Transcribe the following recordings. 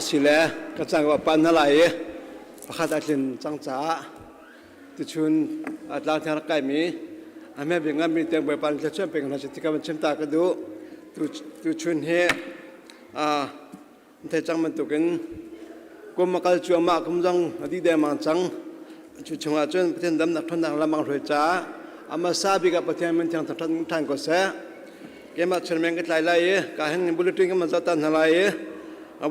สิเลก็จังว่าปันอะไรประคาตัดลินจังจ้าตุชุนอัตลาที่รักไก่มีแม่เบียงมีเตียงใบปันจะช่วยเป็นราชธิการมันชิมตากระดูตุชุนเฮเทจังมันตุกันกุมมากัลจัวมากุมจังอดีเดมังจังจุชงอาจนประเทศดำนักทุนนักละมังรวยจ้าอามาซาบิกับประเทศมันทางทางก็เสียเกมาเชิญแมงกันหลายๆการเห็นบุรุษทิ้งกันมาจัดตั้งหลาย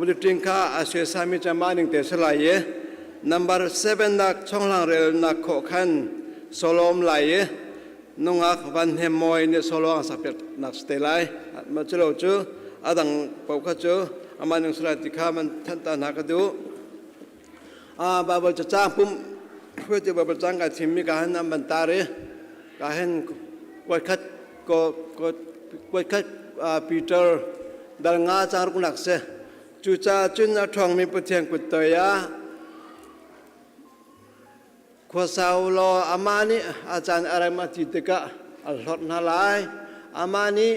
บุรุษทิ้งข้าอาศัยสามีจะมาหนึ่งเตะสลายnumber 7นักช่องหลังเรือนักโคขันโซโลมไหลนุ่งอักวันเฮมอยเนี่ยโซโลอักสับนักสเตลัยมาเจอจูอาดังปกจูอามาหนึ่งสลายติข้ามันทันตานักดูบาบจะจ้างปุ่มเพื่อจะบาบจ้างกับทีมมีการนำบรรดาเลยการเห็นวัดคัดก็วัดคัดปีเตอร์ดังงาจางรุนักเสจูจ่าจุนนักทองมีประเทียงกุตยาขวาสาวรออามานีอาจารย์อะไรมาติดกะอัลลอฮ์นาลายอามานี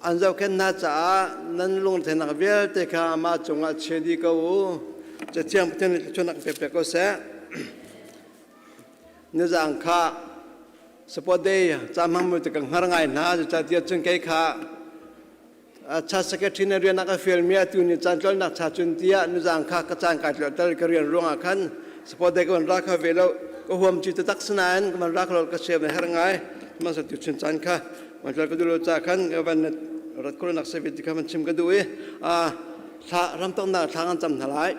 อันเจ้าแค่น่าจะนั้นลงเทนักเวลแต่ข้ามาจงอาเชดีก็จะเที่ยงประเทศชนนักเปก็เสเนื้อจังข้าสปอร์ตเดย์จำมั่งมือตะกังหาง่ายนะจะเที่ยวจึงไกข้าชาสเกตินเรียนนักฟิลมีตุนิจันทร์นักชาจุนเตียเนื้อจังข้ากระจายการเรียนรู้งานขันสปอร์ตเดย์ก็มันรักเขาเวลาก็ห่วงจิตตักษณะก็มันรักเราก็เชื่อในหาง่ายมันสติชุนจันข้ามันจะก็ดูจากขันก็วันรัฐคนนักเสพติดข้ามันชิมก็ดูถ้ารำต้องนักทางจำทลาย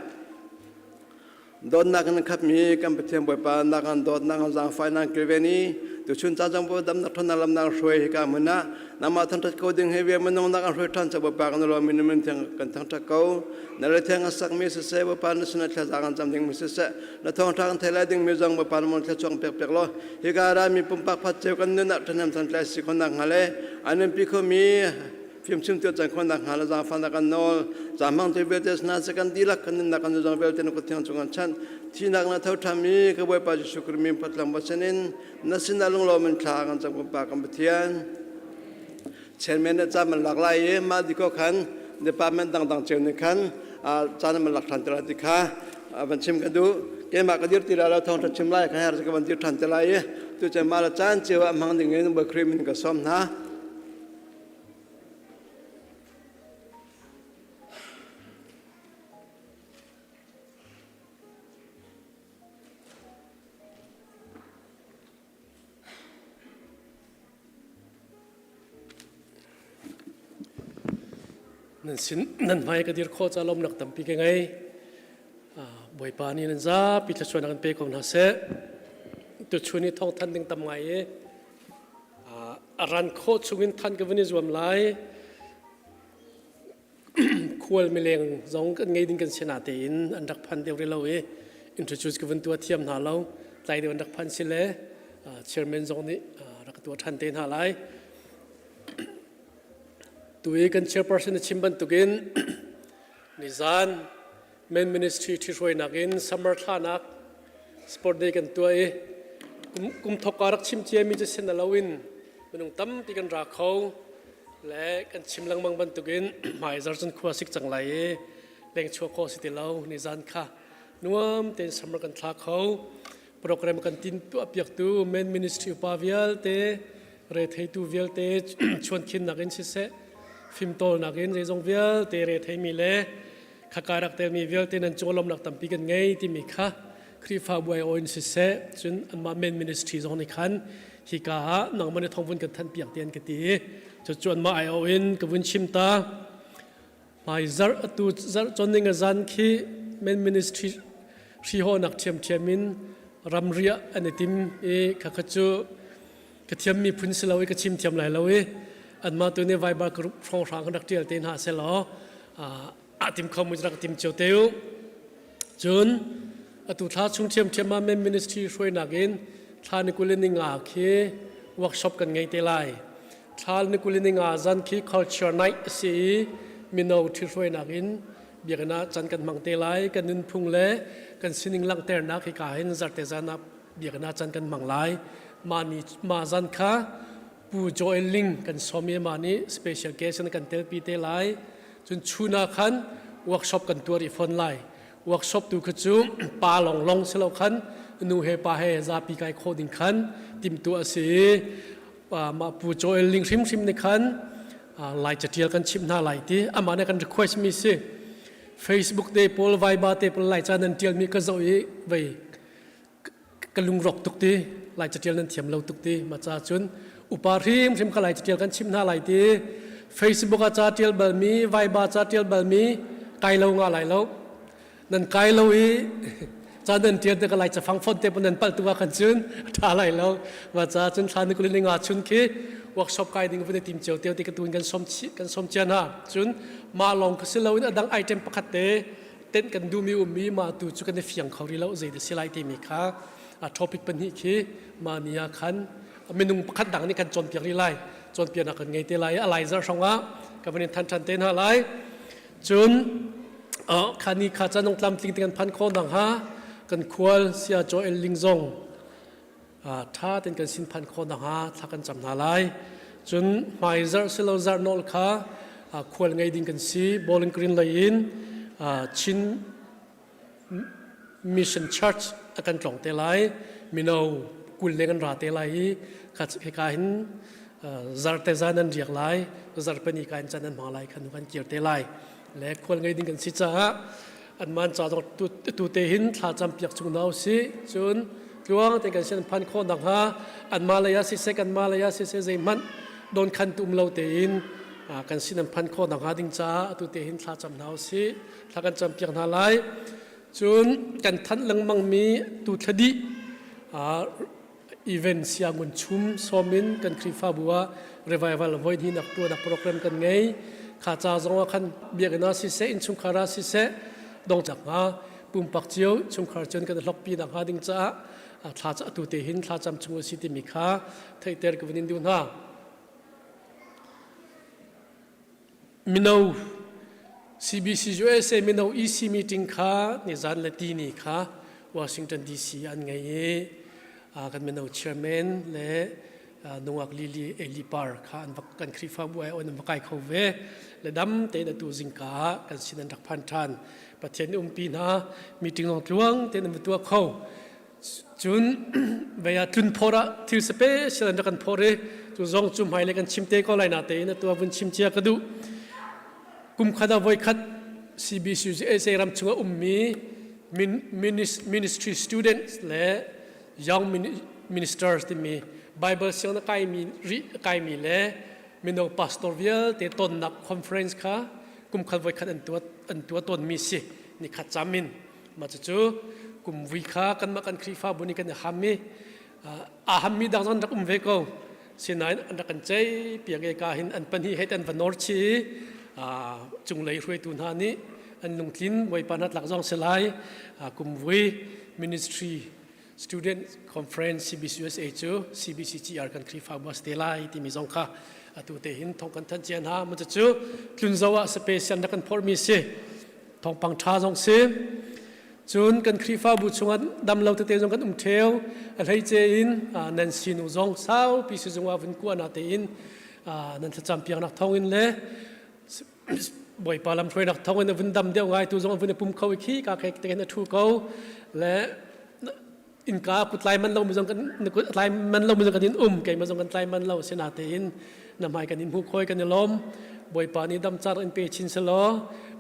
โดนนักนักมีการไปเที่ยวบ่อยปานนักโดนนักจังไฟนักเกลียวนี้ตัวชุนจ้าจังบ่ดำนักทุนนักลำนักช่วยกันมันนะนำมาทั้งทัดเขาดึงให้เวียมันนักช่วยท่านจะบ่ปากันเรามีมันทั้งกันทั้งทัดเขานั่นแหละที่งั้นสักมีเสียบ่ปานสนัดจะจังจำดึงมีเสียแล้วท้องทางเทเลดึงมีจังบ่ปานมันจะช่วงเปียกๆล้อฮิการามีปุ่มปักพัดเจ้ากันนั่นท่านนำทันใจสิคนนักหาเลยอันนั้นพี่เขามีฟิล์มชิมตัวจังคนนักหาแล้วจังฟันนักกันโนจังมังตัวเบลเตสนาสกันดีลักกันนักกันจังเบลเตนกุฏิอันจงอันชันที่นักนักเท่าทำมีก็บ่อยปาจิสุกรมีพัดลำบัชนินนัสินาลงลมันคลากันจังกุปากันเบียนเช่นเมื่อจำมันหลากหลายมาดิโก้ขันเดปาร์ตเมนต์ต่างๆเจ้าหนึ่งขันจานมันหลักฐานตลาดดิค่ะบัญชีกันดูเกมากระดิ่งตีเราท้องทัดชิมไล่ขันหาจะบันทึกทันตลาดตัวจะมาละจานเจ้ามังดิ่งเงินเบอร์ครีมินก็ซ้อมนะนั่นหมายก็ดีโคจะล้มหนักตั้มปีกันไงบ่อยปานี่นั่นจ้าปีจะชวนกันไปของนักเสะตัวชวนนี่ท้องทันดึงตั้มไงรันโคชวินทันกับวันนี้รวมหลายควรมีแรงสองกันไงดึงกันชนะเต็นอันดับพันเดียวเราอินโทรดิวส์กับวันตัวเทียมหาเราใจเดียวอันดับพันสิเล่เชอร์แมนสองนี้รักตัวทันเต็นหาหลายตัวเองกันเชื่อ person ชิมบันตุกินนิซานเมนมินิสทรีที่ช่วยนักอินซัมเมอร์ท่านักสปอร์ตเดย์กันตัวกุมทการักชิมเจียมีจะเส้นลาวินมันต้องตั้มปีกันรักเขาและกันชิมลังมังบันตุกินหมายจารย์จนขวาสิกจังไรแรงชัวโคสิติเลานิซานค่ะนัวมเต็นซัมเมอร์กันทักเขาโปรแกรมกันตินตัวเปียกตัวเมนมินิสทรีปาวิลเตเรทให้ตัววิลเตชวนคินนักอินสิเซฟิล์มโตนักเรียนใจจงเวลเตเรทให้มีเล่ข้าการักเตมีเวลเตนันโจลมนักตั้มปีกันไงที่มีข้าครีฟ้าบวยโออินสิเซจนอันมาเมนมินิสทรีจงในขันฮิกาหนังมันท้องวุ่นกันทันเปียกเตียนกันตีจะจวนมาไอโออินกับวุ่นชิมตามาซาร์ตูซาร์จนในงานคีเมนมินิสทรีชีโฮนักเทียมมินรัมเรียอันนี้ทีมข้าขจูกเทียมมีพุนสลาวิกชิมเทียมไหลลาวิอันมาตัวนี้ไวบาร์กรุ๊ปฟองร้างนักเที่ยวเต้นหาเซลล์ทีมคอมมิวนิสต์ทีมเจ้าเตี้ยวจนตัวท่าชุ่มเทียมมาเมนมินิสทรีช่วยนักเรียนท่านิกุลินิงอาคีเวิร์กช็อปกันไงเตลัยท่านิกุลินิงอาจันคี culture night สีมินเอาที่ช่วยนักเรียนเบียกันนะจันกันมังเตลัยกันนินพุงเล่กันสินิงลังเตอร์นักที่กาเห็นจัดเตจานับเบียกันนะจันกันมังไลมาจันค่ะผู้โจเอลลิงกันสมีมานี้ special case กันเตลปีเตลัยจนชูนาขัน workshop กันตัวรีฟอนไลworkshop ดูคือจูปาลงเสลาขันนูเฮปาเฮซาปีไกโคดิงขันติมตัวสีมาปูโจเอลิงชิมในขันไลจะเทียกันชิมหน้าไลที่อามาในกัน request มีสิ Facebook เดปอลไวบาเตปอลไลจานันเทียมีก็จะไว้กันลุงรกตุกตีไลจะเทียนันเทียมเราตุกตีมาจ้าจุนอุปาริมชิมก็ไลจะเทียกันชิมหน้าไลที่ Facebook อาจารย์เทียลเบลมีไวบาจารย์เทียลเบลมีไกลเรางาไลแล้วนั่นไกลเราจานันเทียนแต่ก็ไลจะฟังฟอนเตปนันปัลตัวกันจุนท่าไลแล้วมาจ้าจุนทานุกุลิงอาชุนคีworkshop ไกดิ้งวันนี้ทีมเจ้าเตียวที่กระตุ้นกันสมเจนะจุนมาลองก็สิเราอินอดังไอเทมประคัตเต้นกันดูมีมาดูจุกันในเฟียงเขาดีแล้วใจเดสิไลที่มีค่ะท็อปิกเป็นที่คีมาเนียขันเมนูประคัตดังนี่กันจนเปียกรีไลจนเปียกนักไงเตไลอะไรจะช่างวะกับวันนี้ทันเต้นอะไรจุนคันนี้ข้าจะน้องตามติงกันพันคนดังฮะกันควรเสียโจเอลลิงซงถ้าเป็นการสินพันคนนะฮะถ้ากันจำนาไลจนหมายจะเสลาจะนอลค่ะควรไงดิ้งกันสีบอลลิงกรีนไลน์ชินมิชชั่นชัร์ชกันตรงเตลัยมินเอากุลเลกันราเตลัยขัดให้การจาร์เตจานันเรียกไลจาร์เป็นอีการจันนันมาไลขันกันเกี่ยวเตลัยและควรไงดิ้งกันสิจ้าอันมันจะต้องตุเตหินถ้าจำเปียกจุงดาวสิจนลวงแต่กันเช่นพันคนดังฮะอันมาลายาสิเซกันมาลายาสิเซใจมันโดนคันตุมเราเตอินกันสินันพันคนดังฮะดิ้งจ้าตุเตหินถ้าจำดาวสิถ้ากันจำเปียกนาไลจนกันทันลังมังมีตุทดีอีเวนต์เสียงุนชุมสมินกันคริฟาบัวรีไววัลวอยด์ที่นักตัวนักโปรแกรมกันไงข้าจ้าจงว่าคันเบียกันนาสิเซอินชุมคาราสิเซดงจากฮะปุ่มปักเจียวชุมคาร์จนกันล็อกปีดังฮะดิ้งจ้าถ้าจะตุเตหินถ้าจำชงสิติมิค่ะไทยเตอร์กับวันนี้ดูนะมินาว CBC USA มินาว EC meeting ค่ะนิจานเลตีนีค่ะ Washington DC อันไงกันมินาว chairman และนวักลิลีเอลิปาร์ค่ะอันกันคริฟาบัวอันวักไอเขาเวและดำเตนตัวจิงกากันสินันรักพันธันประเทศปีนะมีติงลงทวงเตนตัวเขาจุนเวียจุนพอระทิวสเปเชียลนักการพอเรจุจงจุ่มหายเลยกันชิมเตก็ไลนาเตนตัววันชิมเจียกดูกุมขดาไว้ขัด CBC เอเซรัมชงมีministry students และ young ministers ที่มี Bible เสียงนักไก่มีและมีนก pastoral เตต้นนัก conference ค่ะกุมขดาไว้ขัดอันตัวต้นมีสินี่ขัดจามินมาจู่กุมวิคากันมากันคริฟาบุญกันฮามีฮามีดังนั้นรักเวกสินายอันรักกันใจเปียกเอกาหินอันปัญหาเหตุอันวันนอร์ชีจุงเลยรวยตุนหานี้อันลุงทินไว้ปานัดหลักจองเสลายกุมวิ Ministry Student Conference CBC USA จู CBCGR กันคริฟาบัสเตลายที่มีจงค่ะตัวเตหินทองกันทันเจียนหามันจะจู่คลุนจาวะสเปเชียลนักกันพอมีสิทองปังชาจงสิจนกันคริฟาบุชงกันดำเราเตะจงกันเทวอะไรเจอินนันสินุจงสาวพิสุจงว่าวินกัวนาเตอินนันจะจำเพียงนักทองอินเล่บ่อยปาลำช่วยนักทองอินวินดำเดียวไงตัวจงวินปุ่มเขาอีกขี้กาเกตกันทูเขาและอินกากุดไลมันเราไม่จงกันกุดไลมันเราไม่จงกันอินเก่งมาจงกันไลมันเราเสนาเตอินนำให้กันอินผู้คอยกันในลมบ่อยปานี้ดำจาร์อินเปชินสลอ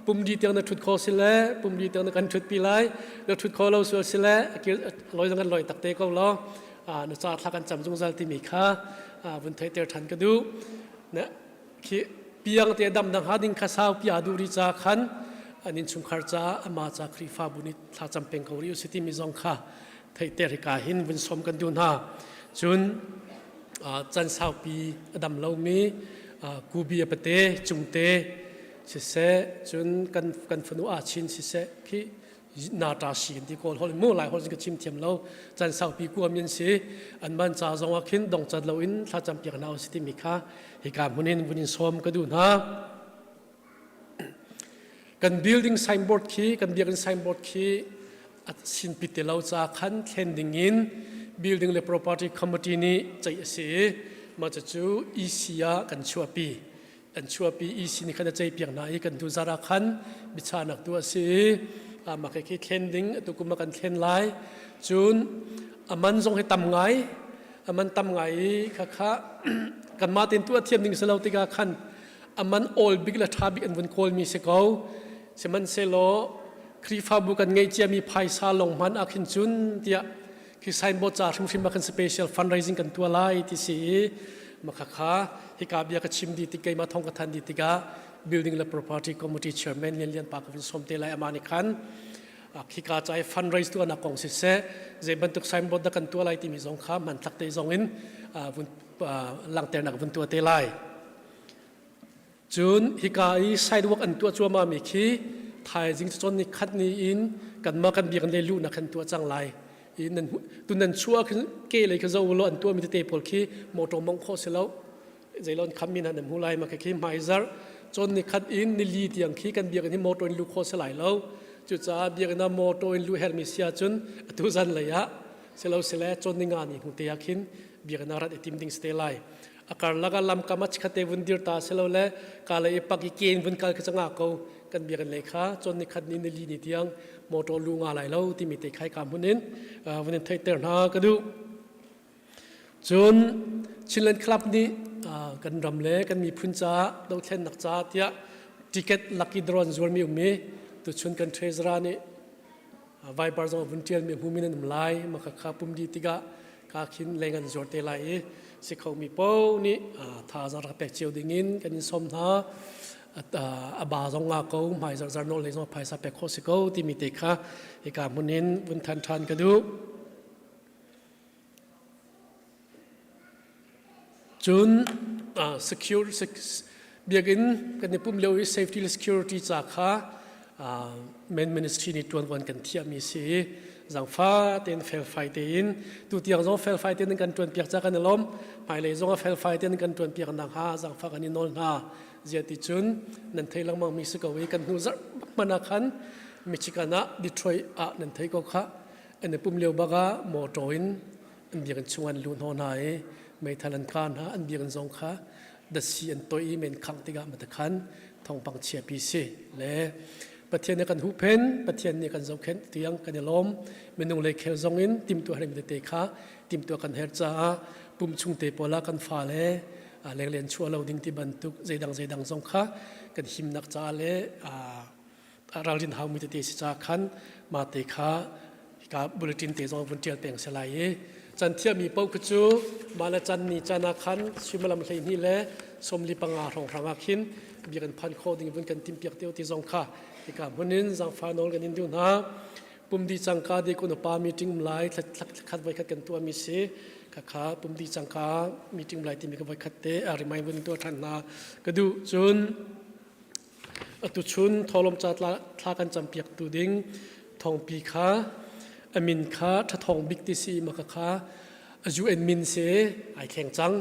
ปุ่มดีเตียงนักทุดคอสิเล่ปุ่มดีเตียงนักกันทุดปีไลแล้วทุดคอเราสวยสิเล่ลอยจังกันลอยตักเตะก็ล้อนักจาร์ทักกันจำจงใจที่มีค่าวันไทยเตอร์ทันก็ดูเนี่ยคือเปียงเตะดำดังหาดิ้งข้าสาวปีอาดูริจาขันอันนี้ชุมขารจ้าอามาจากคริฟาบุญถ้าจำเป็นเขาเรียกสิที่มีจงค่าไทยเตอร์กาหินวันสมกันดูนะจุนจันสาวปีดำเรามีกูบีเปเตจุงเตสิเสจนกันฝนุอาชินสิเสที่นาตาชีนที่โกลฮอลมู่หลายคนก็ชิมเทียมเราจันสาวปีกูมีนสิอันมันจะจงว่าขินดงจัดเราอินถ้าจำเปียกนาสิที่มีค่าเหตุการณ์วันนี้สมก็ดูนะกัน building signboard คีกันเบียกัน signboard คีสินปิดเราจะขันเทนดิ้งอิน building และ property committee นี้ใจเสียมาจะจูอีเซียกันชัวปี อันชัวปีอีสินิขันใจเปียงนาอีกันดูจาระขันบิชานักตัวสิมาแค่คิดเล่นดิ้งตุกุมากันเล่นไล่จุนมันทรงให้ตำไงมันตำไงค่ะกันมาเต็นตัวเทียมดิ้งสลาวติกาขันมันโอลบิกละทาบิกอันวันโคลมีเสกเอาเสมันเซโลครีฟาบุกันไงเจียมีไพซาลงมันอาคินจุนเดียคือไซน์บอจ่าทุ่มฟิมมากันสเปเชียลฟันไรซิ่งกันตัวไล่ที่สีมาค่ะฮิกาเบียกับชิมดีติกามาท่องกันทันดีติกา building the property committee chairman เลียนปากกับสมเตลัยอามานิคันฮิกาใจฟันไรส์ตัวนักกองสิเสเจบันทุกไซน์บอกันตัวไล่ที่มีสงข้ามันตักเตยสงอินหลังเตนักวันตัวเตลัยจุนฮิกาอีไซด์วอกอันตัวจัวมามีขี้ไทยจิงจนนี่คัดนี้อินกันมากันเบียกันเลยลู่นักขันตัวจังไรอินนั้นตุนันชัวเกเลยคือเราล้อันตัวมีเตะพอลขี้โมโตมงโคเสแล้วใจร้อนคำมินันหูไลมาขี้ไมซาร์จนนี่คัดอินนี่ลีที่ยังขี้กันเบียกันที่โมโตอินลู่โคเสลายแล้วจุดจ้าเบียกันนะโมโตอินลู่เฮอร์มิเซียจุนตุจันเลยอะเสแล้วเสแล้วจนนี่งานนี่หูเตียขินเบียกันนารัดติมดิ้งสเตลัยอาการละกันลำกามัชขัดเตวันดีร์ตาเสแล้วแหละกาเลยปักอีเกนวันกาลกระจังอาเขากันเบียกันเลยค่ะจนในขัดนี้ในลีนี่ที่ยังโมโตลุงอะไรแล้วที่มีแต่ใครกำวันนี้ไทยเตอร์นาก็ดูจนชิลเลนคลับนี้กันรำเล่กันมีพื้นจ้าเราเช่นนักจ้าที่ติเกตลักกี้ดรอนจวนมีตัวชนกันเทรซรานี่ไวบาร์ซองวันเทียนมีหูมินันมลายมาข้าปุ่มดีติกะข้าขินแรงกันจอดเตลัยสิเขามีเป้านี่ท่าจาระเป็กเชียวดิ่งินกันยินสมท่าบาจงอาเขาหมายจารโนเลยจงภายสับเป็กโคสิเขาที่มีเด็กค่ะอีกามุนินวันทันกันดูจุนsecure เบียกินกันในปุ่มเลี้ยว safety security จากค่ะmain ministry นี่ตัววันกันเทียมีสีจังฟ้าเต็นเฟลไฟเต็นตัวที่ยังจงเฟลไฟเต็นกันตัวเปียกจากกันล้มหมายเลยจงเฟลไฟเต็นกันตัวเปียกนักหาจังฟ้ากันนี่นอนหาเจียติจุนนั่นไทยลังมังมีสกาวกันหูจักมันนักขันมิชิกานะดีทรอยต์นั่นไทยก็ค่ะอันในปุ่มเลี้ยวบักโมโตอินอันเบียกันชวนลุนหอนายไม่ทันการฮะอันเบียกันจงค่ะดัชชีอันตัวอีเมนขังติกามาตะขันทองปังเชียปีซีและประเทศนี้กันหูเพนประเทศนี้กันจงเข็นเตียงกันล้มเมนูเลยเคลจงอินติมตัวให้มันเตะขาติมตัวกันเฮร์จ้าปุ่มชุงเตปอลากันฟ้าเล่เลี้ยงเลี้ยงชัวเราดิ้งที่บรรทุกใจดังจงค่ะกันหิมนักจ้าเล่เราลินหามีเตะสิจ้าขันมาเตะขากับบุรุษเตะจงวันเจียเตียงสลายจันเทียมีเป้าขจูมาละจันนี่จันอาคันชิมลำเลยนี่แหละสมลิปังอาของพระอาคินเบียกันพันโคดิ้งวันกันติมเปียกเตียวที่จงค่ะที่กับวันนี้จังฟ้านอลกันนินดูนะปุ่มดีจังกาดีคนปามีติ้งไลท์คัดไว้คัดกันตัวมีเสค่ะปุ่มดีจังกามีติ้งไลท์ที่มีกันไว้คัดเตะอะไรไม่วันตัวทันนะก็ดูจุนตุชุนทอลมจัดละทากันจำเปียกตูดิ้งทองปีขาอามินขาถ้าทองบิ๊กทีซีมาค่ะจูเอ็นมินเสไอแข่งจัง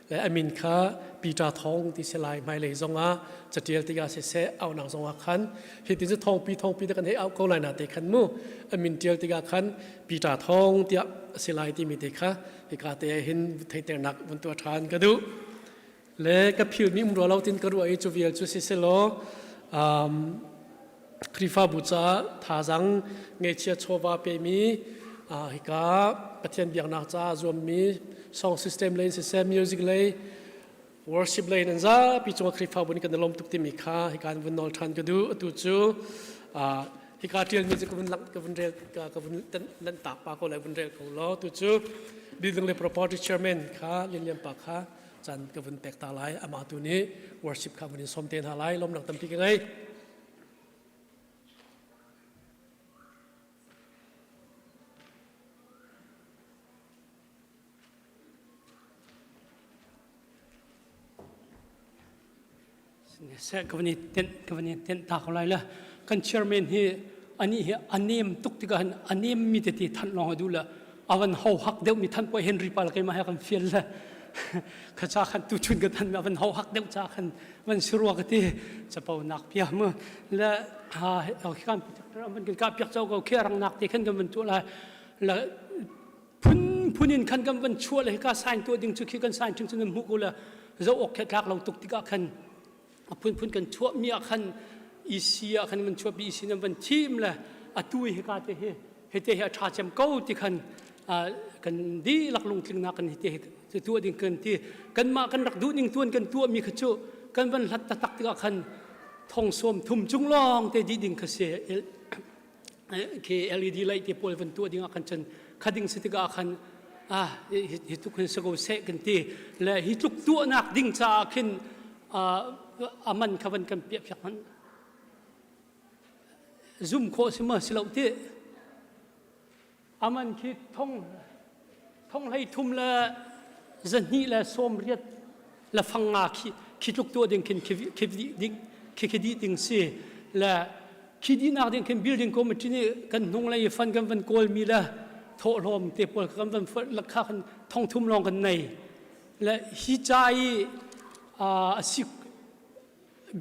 และอามินขาปีตาทองที่เสลายไม่เลยจงอาจะเดียร์ติกาเสเอาหนังจงอาคันเหตุที่จะทองปีแต่กันให้เอาเขาไล่นาเตขันมู่อามินเดียร์ติกาคันปีตาทองที่เสลายที่มีเตค่ะที่กาเตเห็นไทยเตนักบนตัวทานก็ดูและกับผิวมีมุมเราตินกระดูกไอจูเวียลจูเสโลคริฟาบุษาท่าจังเงเชียโชวาเปมีฮิกาประเทศเบียงนักจ้าจวมมีซองซิสเต็มเลยซิสเต็มมิวสิกเลยworship เลยนั่นจ้าปีจงคริฟาบุญกันลมตุกติมิค่ะฮิการวันนอลทันก็ดูตุจูฮิการเทียนมีจะกวนลักกวนเรลกวนนั่นตากปากก็เลยกวนเรลของเราตุจูดีดึงเลย property chairman ค่ะเลียนปากค่ะจันกวนแตกตาลายอามาตุนี้ worship ค่ะวันนี้สมเด็จหาลายลมหนักตั้มปีกันไงเสกวันนี้เต้นตาเขาไรล่ะกันเชอร์แมนเฮอันนี้ตุกติกันอันนี้มีแต่ที่ท่านลองดูละอาวันเขาหักเดียวมีท่านป่วยเฮนรี่ปาลกันมาให้กันเฟียลละข้าจ้าขันตุชุนกันท่านอาวันเขาหักเดียวจ้าขันวันสุรวกที่จะเป่านักเปียมือและเอาขี้กันมันกันกับเปียกเจ้าก็เคี่ยรังนักที่ขันกันมันตัวละพุนินขันกันมันชั่วเลยก็สายตัวดึงชุกขี้กันสายถึงจะมุกุละจะอกแค่ทักเราตุกติกาขัน พุ่นกันชั่วมีอาคันอีเซียคันมันชั่วปีสินวันทีมละตุยเหกาเตเฮเตะชาเจมเก้าที่คันกันดีหลักลงถึงนักกันเฮเตตัวดิ่งกันที่กันมากันรักดูนิ่งตัวกันตัวมีขจุกันวันหัดตะตักที่อาคันทองส้มทุ่มจุงลองเตดีดิ่งขเสเคLED ไลท์ที่พอลวันตัวดิ่งอาคันจนขัดดิ่งสติกอาคันฮิตุคนสกอเสกันที่และฮิตุกตัวนักดิ่งจ้าขึ้นอามันขวันกันเปียกมันซุ่มโคสมาสิเราที่อามันคิดท่องให้ทุ่มละจันนี่ละสมเรียดละฟังงาคิดลุกตัวดิ่งขึ้นคิดดีดิ่งเสียละคิดดีนักดิ่งขึ้นบิลดิ่งคอมมิชนี่กันนงเลยฟันกันวันโกลมีละโทรมเตปอลกันวันฟันละข้ากันท่องทุ่มลองกันในและฮิจายสิ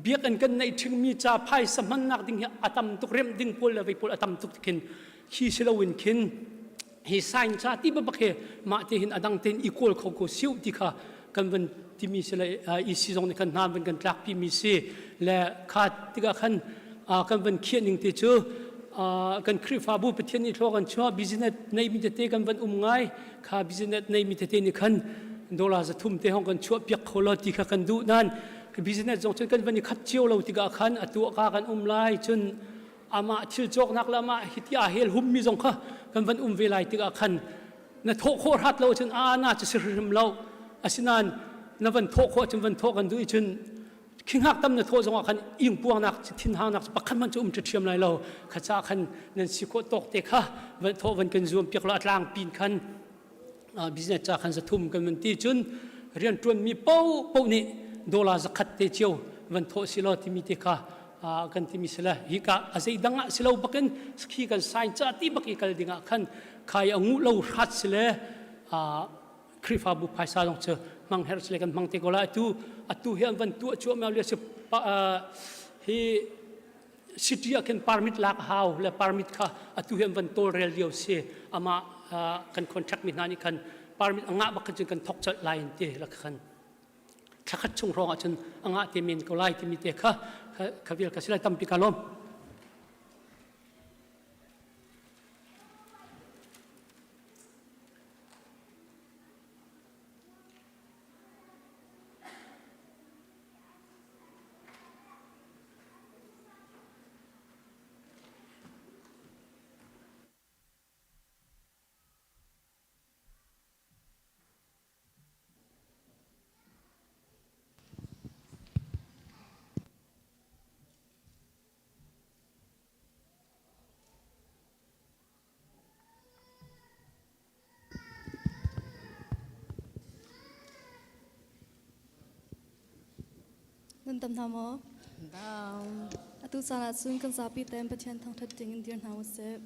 เบียกันกันในถึงมีจ่าไพ่สมันนักดิ่งอาตมตุกเรียมดิ่งพอลละไปพอลอาตมตุกขึ้นขี้เชลวินขึ้นฮิสัยจ่าที่บักเฮมาเตหินอดังเตนอีโคลเขาก็สิวที่ข้ากันวันที่มีเชลอีซีซองในกันนานวันกันรักพี่มีเสและขาดที่กันกันวันเขียนหนึ่งที่เจอกันคริฟาบูประเทศนี้ทั่วกันชัวบิสเนสในมิเตเตกันวันง่ายข้าบิสเนสในมิเตเตนี่คันดอลลาร์จะทุ่มเทห้องกันชัวเปียกโคลที่ข้ากันดูนั่นบิสเนสจงจนกันวันนี้คัดเจียวเราที่กันอัตัวข้ากันไล่จนอามาชิลจกนักละมาฮิตยาเฮลหุมมีจงข้ากันวันเวลาที่กันนั่นโทโครัดเราจนน่าจะสิริมเราอาศินันนั่นวันโทโคจนวันโทกันดูจนคิงหักตั้มนั่นโทจงกันอิงพวงนักทิ้งหางนักปักขันมันจะจะเชื่อมไรเราข้าจ้าขันนั่นสิโคตกเตะข้าวันโทวันกันรวมเปียกละลางปีนขันบิสเนสจ้าขันจะทุ่มกันวันที่จนเรียนจนมีเป้านี่ดอลลาร์จะขัดเตะเจียววันโทสิโลที่มีเตะข้ากันที่มีสิละฮิกาอาศัยดังสิละบักกันสกีกันไซน์จ้าที่บักอีกันดิ่งขันขายงูเราหัดสิละคริฟาบุพายซาลงเจอมังเฮร์สเลกันมังเตโกลาตุเฮียนวันตัวชัวมาเรียกฮีสิทธิอากันพาร์มิตลักฮาวและพาร์มิตข้าตุเฮียนวันโตเรลเดียวเสียอามากันคอนแทคมินานี่กันพาร์มิตอ่างบักกันจนกันทอกจัดไลน์เตะละกันถ้าขัดชงรองจนอ่างเตมินก็ไล่ที่มีเตะข้าวิลกัสิลาตัมปิกาลมนั่นตำนามอ๋อตุสาระซึ่งกันสาปีเต็มประชันทางทัดจริงเดียนหาวเสพ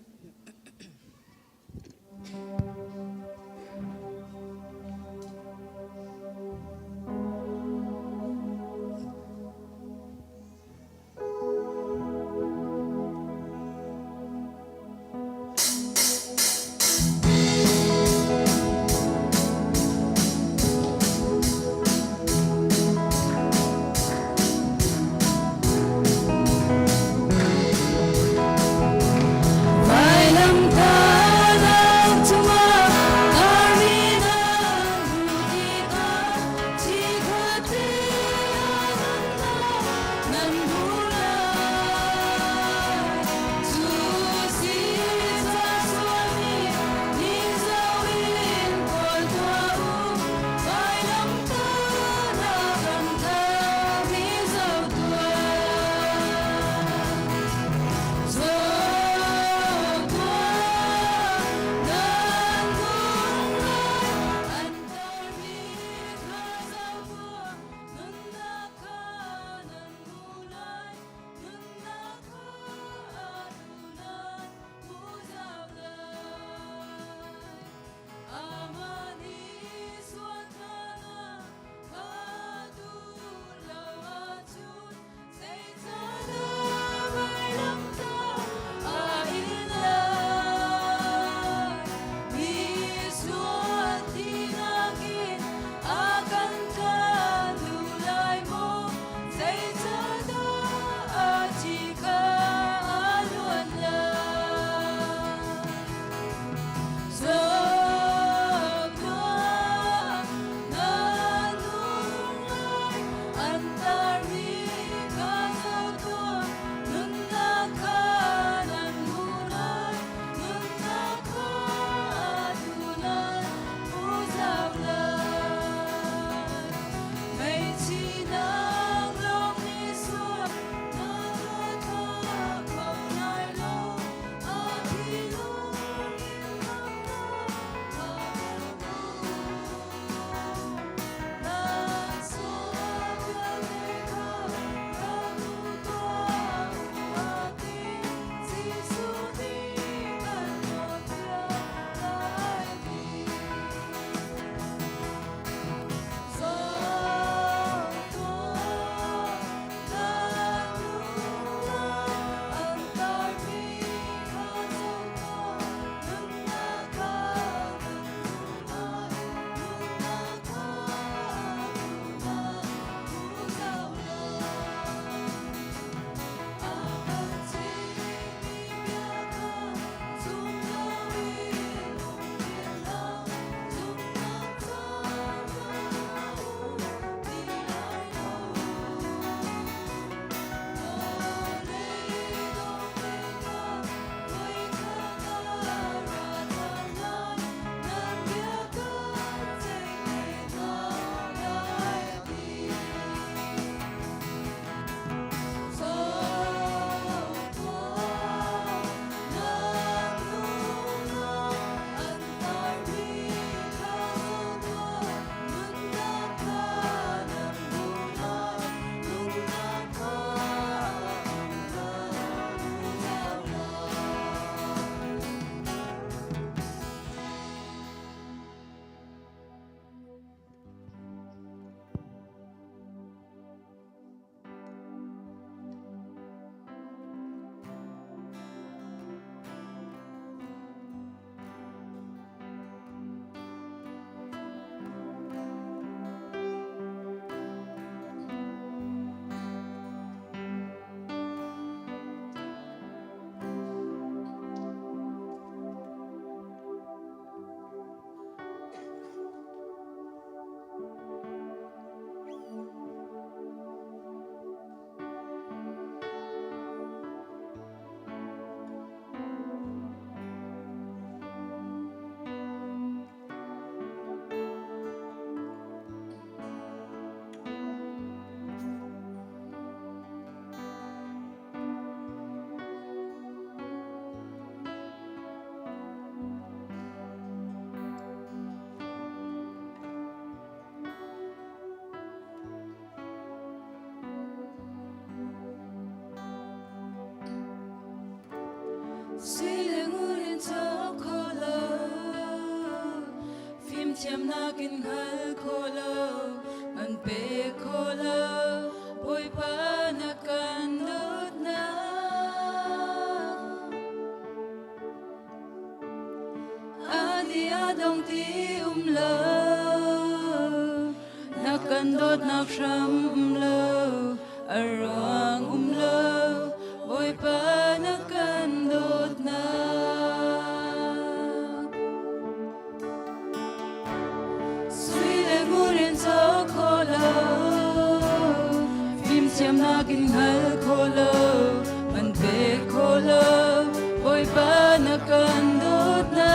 chiam na kin hal kholo man pe kholo boy pa na kan dot na adi adong ti lo na kan dot na sham lo arang lo boy pa na kan dot na chiam na kin hal kholo man pe kholo boy pa na kan dot na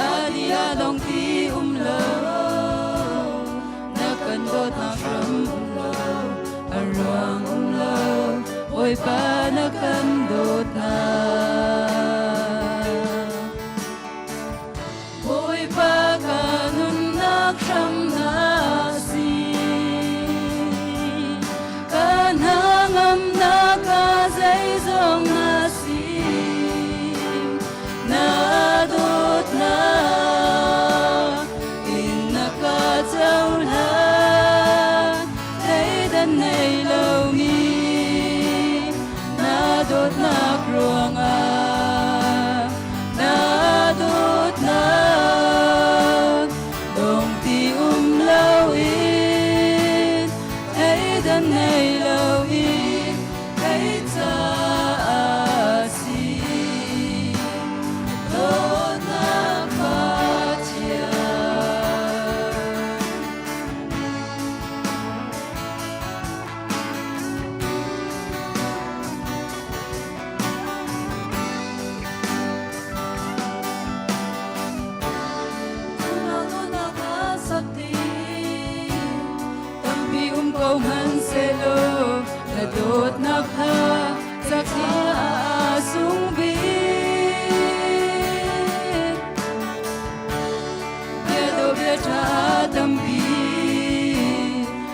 adi adong ti lo na kan dot na shram lo arang lo boy pa na kan dot na boy pa kanun nak sham na si kanangam na ka zai zong na si na dot na in na ka chau la dai dan nei lo mi na dot na kruang a na dot na dong ti lo in hey dan nei lo in hey ta si dot na pa chia câu hân sẽ lô là đốt nắp ha giặc thia sung biết bia đồ bia cha tâm pi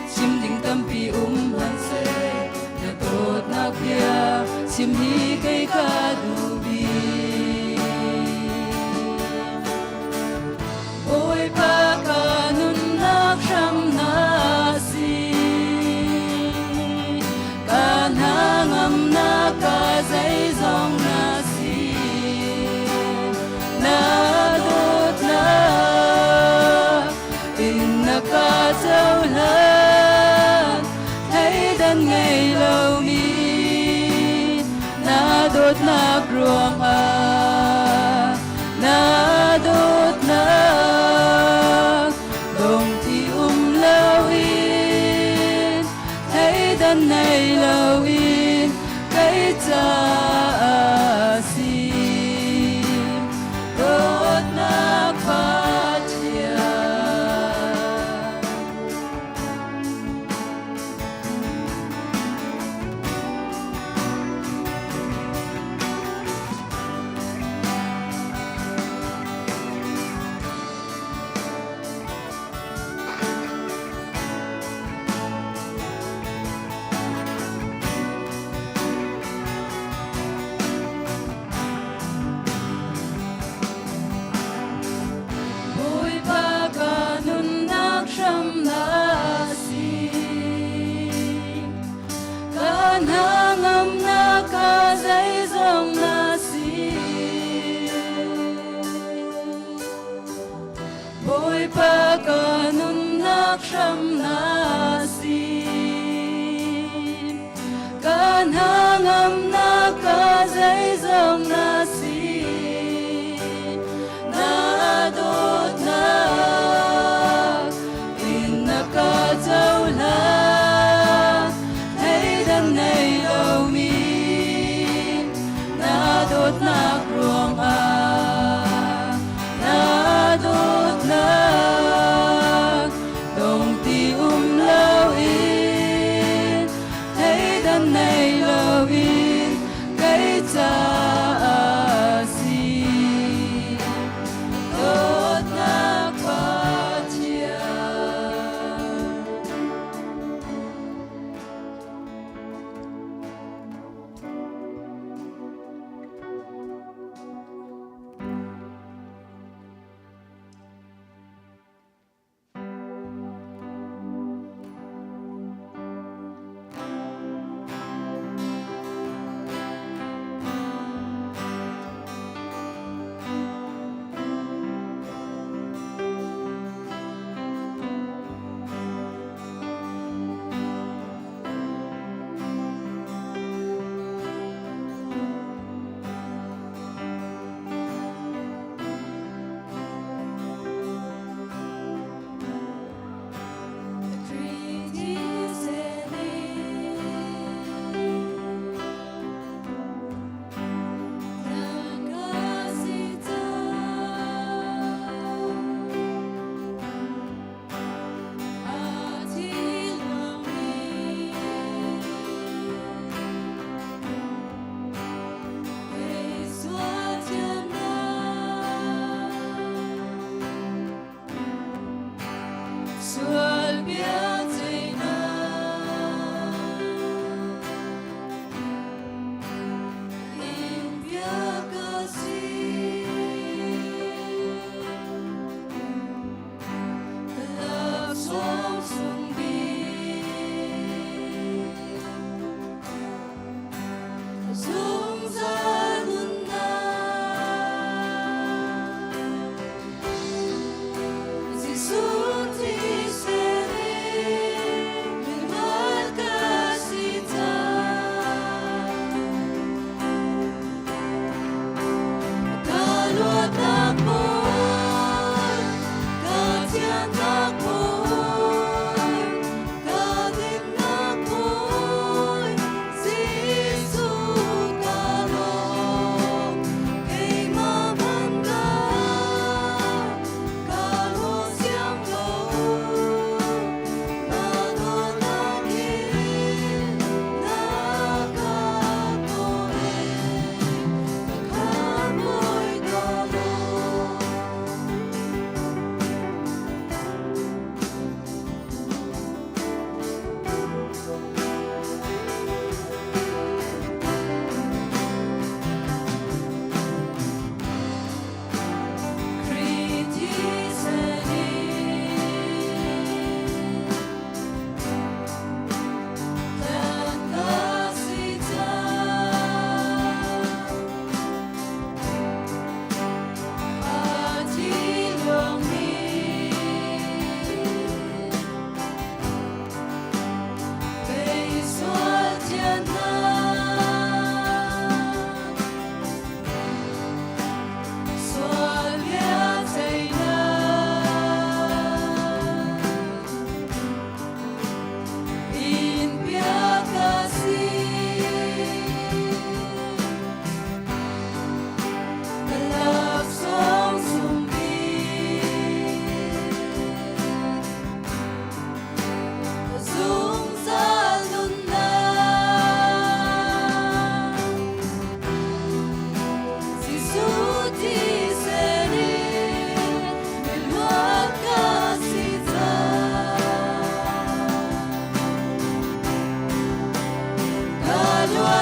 sim ding tâm pi hân sẽ là đốt nắp bia sim hi cây ca du bi ôi pa ca nun nak sham na kanangam na ka zai zong na si na dot na in na ka chau la thấy dan ngày lâu mi na dot na kruang a na dot na dong ti lâu in thấy dan ngày lâu in cái ta si đốt nắp phát chia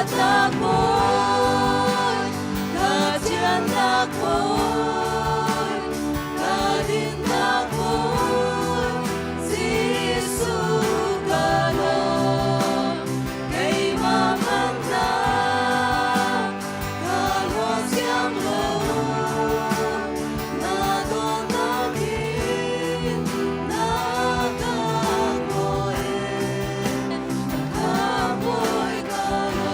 ruột na cối ca chiến na cối ca din na cối Giêsu ca lo cây mà man na ca lo xiang lo na do na kin na ca cối ca cối ca lo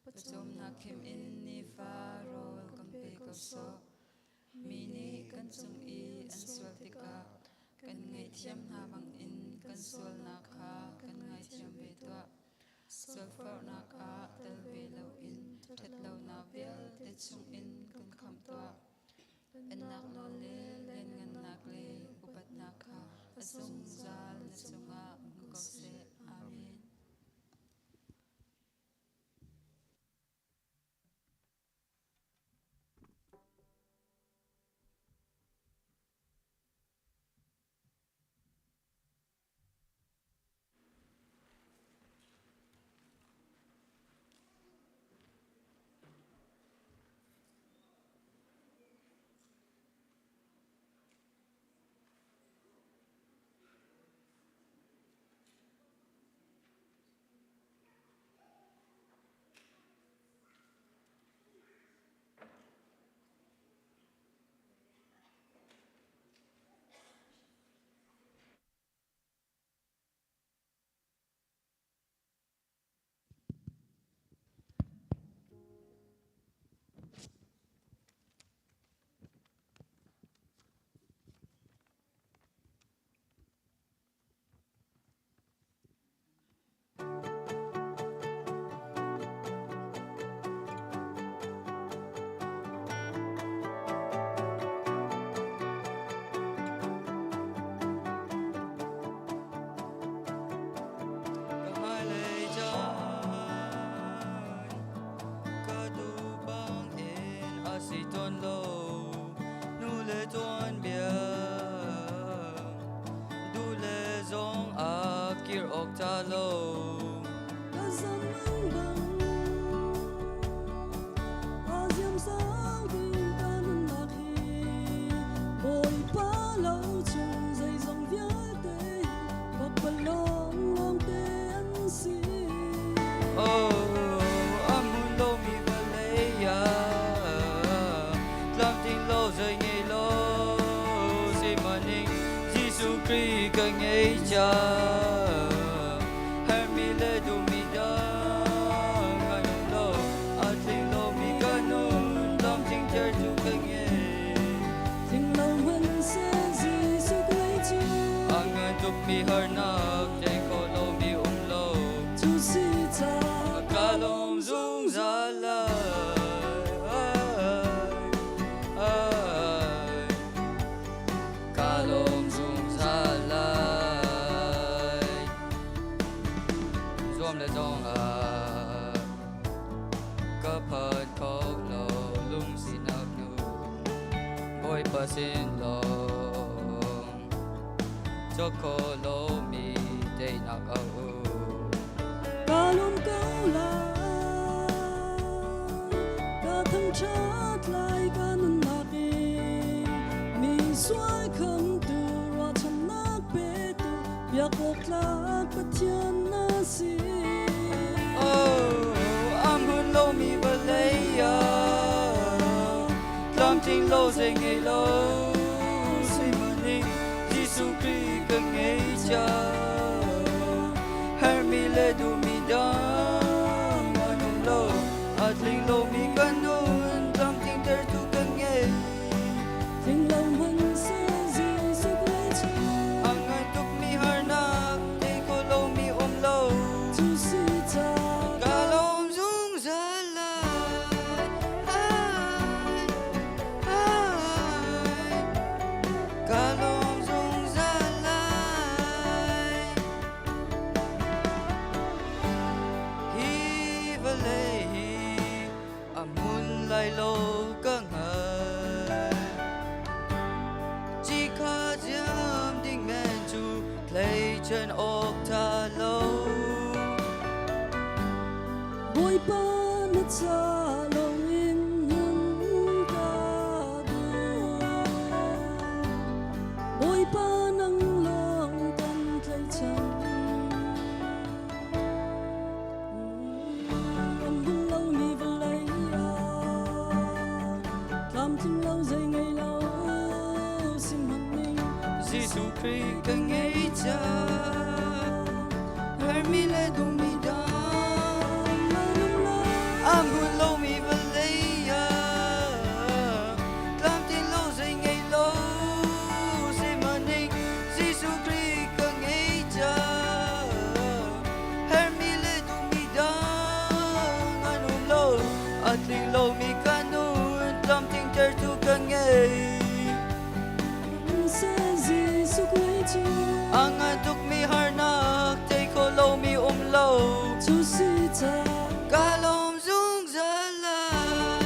Pachom na kim in ni faro kampe ko so mini kan chung I an swal tika kan ngai thiam na bang in kan swal na kha kan ngai thiam be to swal for na kha tel be lo in that lo na bel te chung in kan kham to en nak no le len ngan nak le upat na kha asung zal na chunga ko se amen. Kri ka ngei cha her mi le du mi da om le dong a ka phan ko lo lung sin up nu boy pasin long cho ko lo mi day na ka u cả lom cao la cả thăng chát lại cả nun nạc mi xoay khăn tu ra chân nát bê tu việc cuộc lạc bất thiên na si am hun lo mi ba lấy ya lam ting lo ding ngay lo si mani Giêsu Christ ka ngay cha her mi le du mi da manum lo at ling lo mi kanun lam ting ter tu ka ngay tình lòng hân sẽ gì sẽ quay trở ang ngay tuk mi har na te ko lo mi om lo tu si ta Kalom dung za lai Kalom dung za lai Hi va le hi amun lai lo ka ngai Chi kha jam ding men chu play chen ok ta lo bồi ba nát cha lòng in hân ca du bồi ba nang lòng tan thay chân em hân lâu mi về lấy ya làm tim lâu dây ngày lâu xin hân ninh Giêsu Christ ka ngay cha her mi le du mi da am hun lo mi va le ya lam tin lo zai ngay lo se ma ning Giêsu Christ ka ngay cha her mi le du mi da ngan um lo at ling lo mi kanun lam tin ter tu ka ngay sẽ gì sẽ quay trở ang atuk mi harnak tay ko lo mi lo tu si ta kalom dung za lai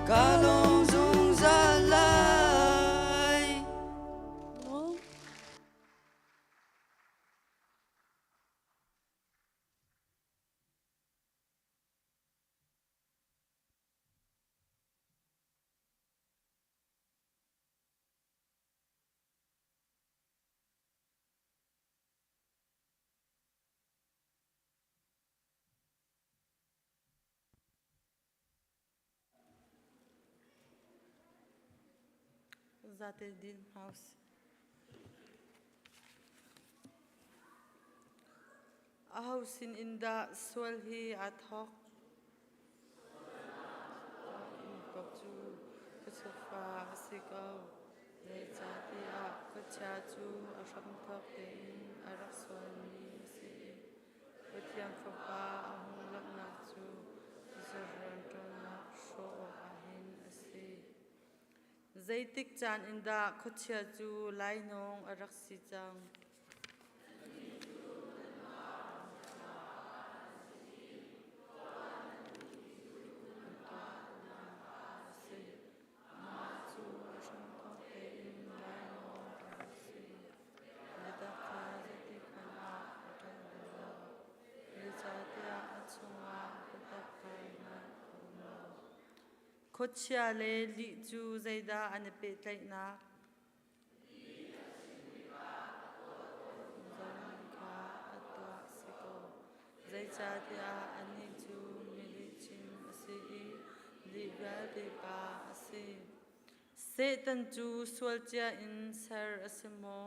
kalom dung za lai Zate din house. A house in inda swal hi at hok. Kok chu kachafa asikaw. Le chati a kacha chu a ram thak te in a rak swal ni si. Patiam fapa a hung lak na chu zaran ton na sho a hin asi. Zaitik chan inda khochia chu lai nong arak si chang khochia le li chu zaida an pe tlai na kha atwa siko zai cha tia ani chu mili chin asi li ga de pa asi se tan chu swal cha in sar asimo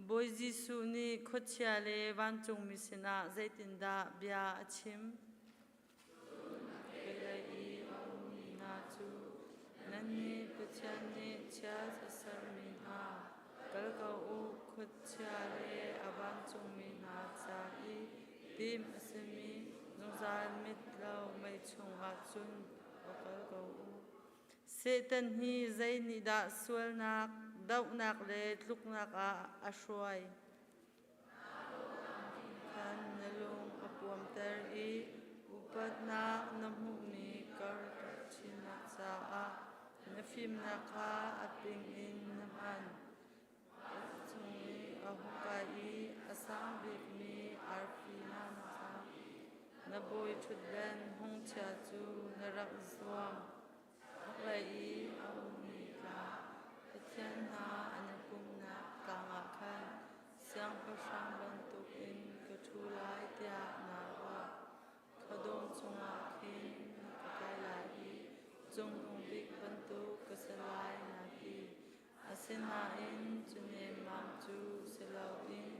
Boy Giêsu ni khochia le van chung mi sina zaitinda bia achim pelai na chu nani pachani cha sasar mi ha kalka u khochia le avan chung mi na cha i tim asemi zongzan mit lau mai chung a chun okal ko u se tan hi zai ni da sual nak dau nak le tluk nak a ashwai kan nalung apuam ter I upat nak namu mi kar china cha a nafim nakha aping in naman chung ahukai asang bik mi arfina nakha naboy chudben hong cha chu narak zwam lai ahumi ka pathian na anakum na kanga khan siang pasang bantuk in kathulai tia na wa khadom chunga khin kakai lai chung hong bik bantuk kasalai na ti asena in chune mam chu selau in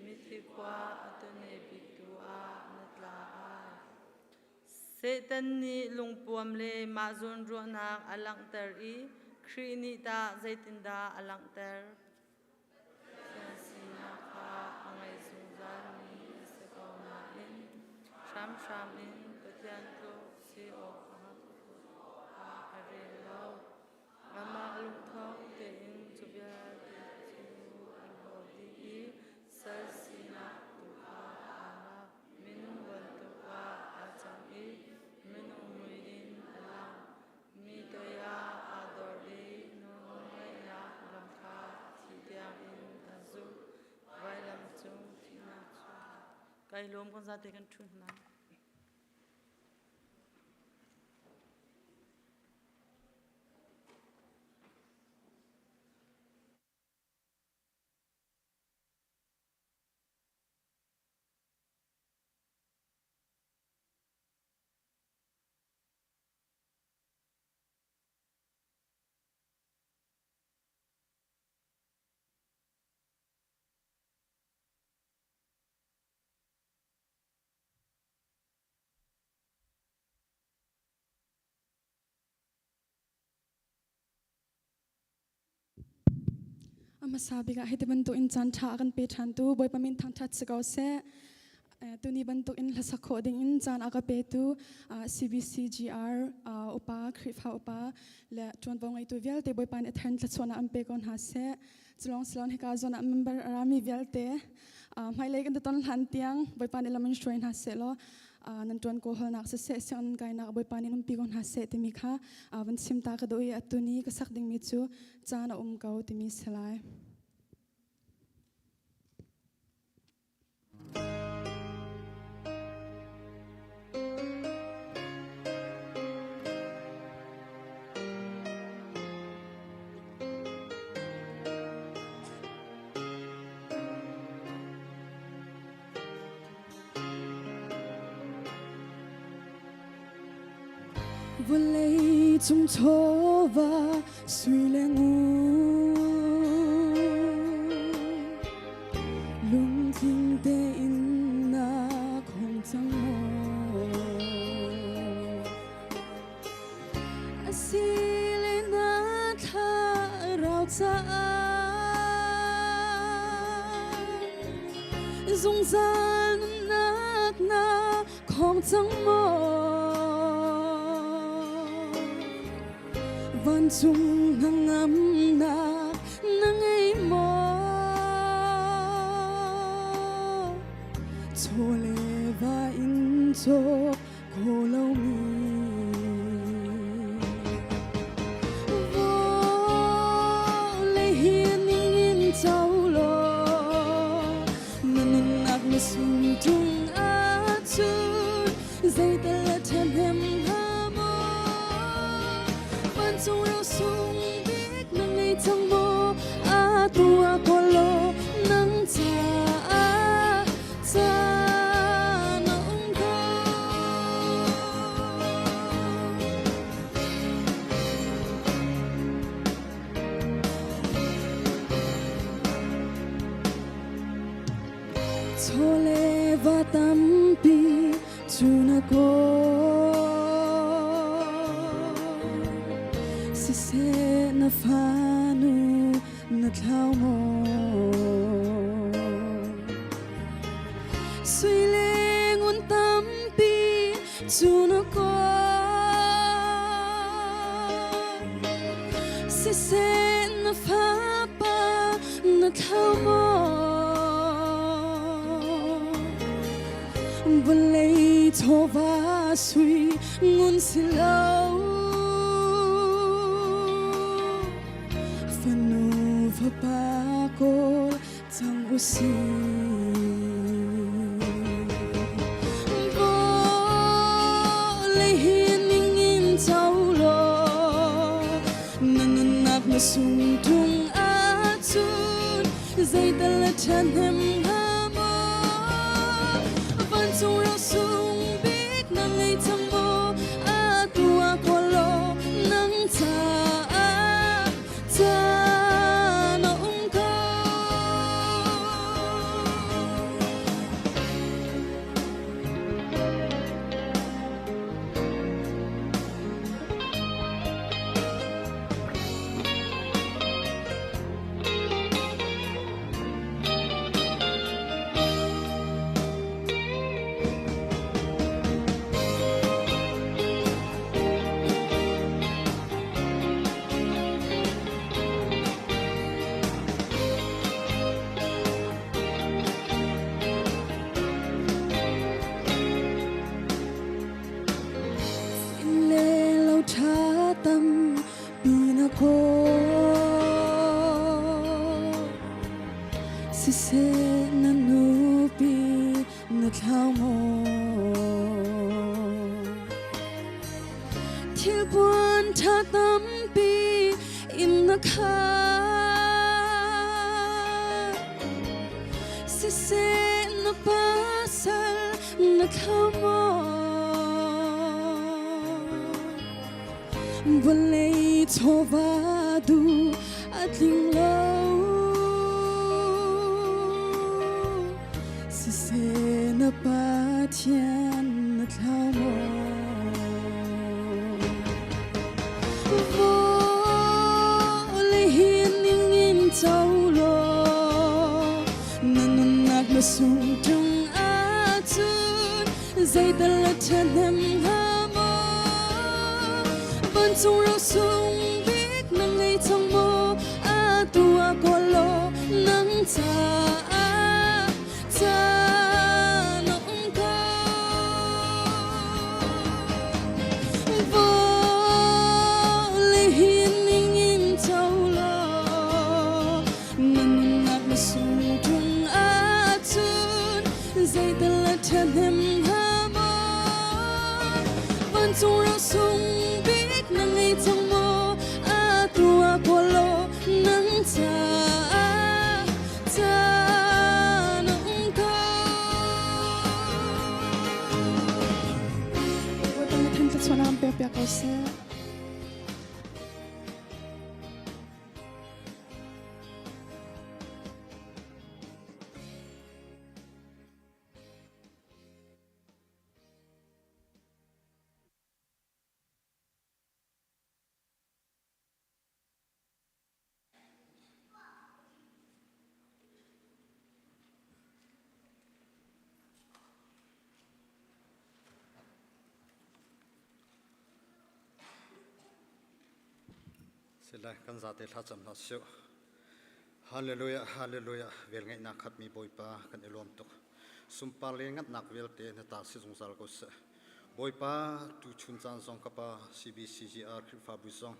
mithi kwa atone bitu a natla ai Satan ni lungpuam le ma zon ro nak alang ter I khri ni ta zaitin da alang ter sina kha angai zungzan ni se ko na in sham in pathian to si o a are lo ama lung thau te in chubya ti chu alho di sal sina tu a ama minung wan tu a achang I minung mui in alang mi to ya ador di no mai ya lam kha thi tiang in azu vai lam chung thi na chu kai lom kon za te kan thun na Masabi ka hiti bantu in chan tha akan pe than tu boy pamin thang that sakau se tu ni bantu in lasakho ding in chan aga pe tu CBCGR upa khrifa upa le chon bongai tu vial te boy pan ethan tlachona ampe kon ha se chlong slon heka zona member arami vial te mai le kan ton han tiang boy pan elaman join ha se lo nan ton ko hol nak se session kai nak boy pan in pi kon ha se te mi kha van sim ta ka doi atuni ka sak ding mi chu chana kau te mi selai Volei chung chova sui le ngu lung ting te in na khong chang mo asile na tha rao cha zung zan nak na khong chang mo Van chung hangam na nangai mo chole va in cho kholo mi vo le hian in chau lo nan nak na sung tung a chu zai ta la them hem Sung rau sung biết nang ngay thang mo a tua kolo nang cha nong ko chole va tampi chuna ko se na fanu na thlau mo sui le chu na ko se se na fa pa na thao mo Bulay thova sui ngun silau Fanu vapa ko tang usi Bulay hiningin tau lo Nanunak na sung tung atun Zay talatan hem Sung rau sung big nang ngay thang mo Atua ko lo nang ta na ko Si se na nupi na thao mo Thil buan tha tam pi in na kha Si se na pasal na thao mo Bulay thova du atling lâu Si se na pa thian na thao mo Vô lê hiên ning in tau lo Nanunak na sung tung atun Zay talatan hem ha mo Ban sung rau sung big nang ngay thang mo Atua ko lo nang ta na ko Vô lê hiên ning in tau lo Nanunak na sung tung atun Zay talatan hem ha mo Ban sung rau sung big nang ngay thang mo Atua ko lo nang ta Suanam pia kau se Sila kan zate thacham na syo Hallelujah hallelujah vel ngai na khat mi boipa kan elom tok sumpar le ngat nak vel te na ta si sal ko se boipa tu chun chan song kapa CBCGR krifa bu song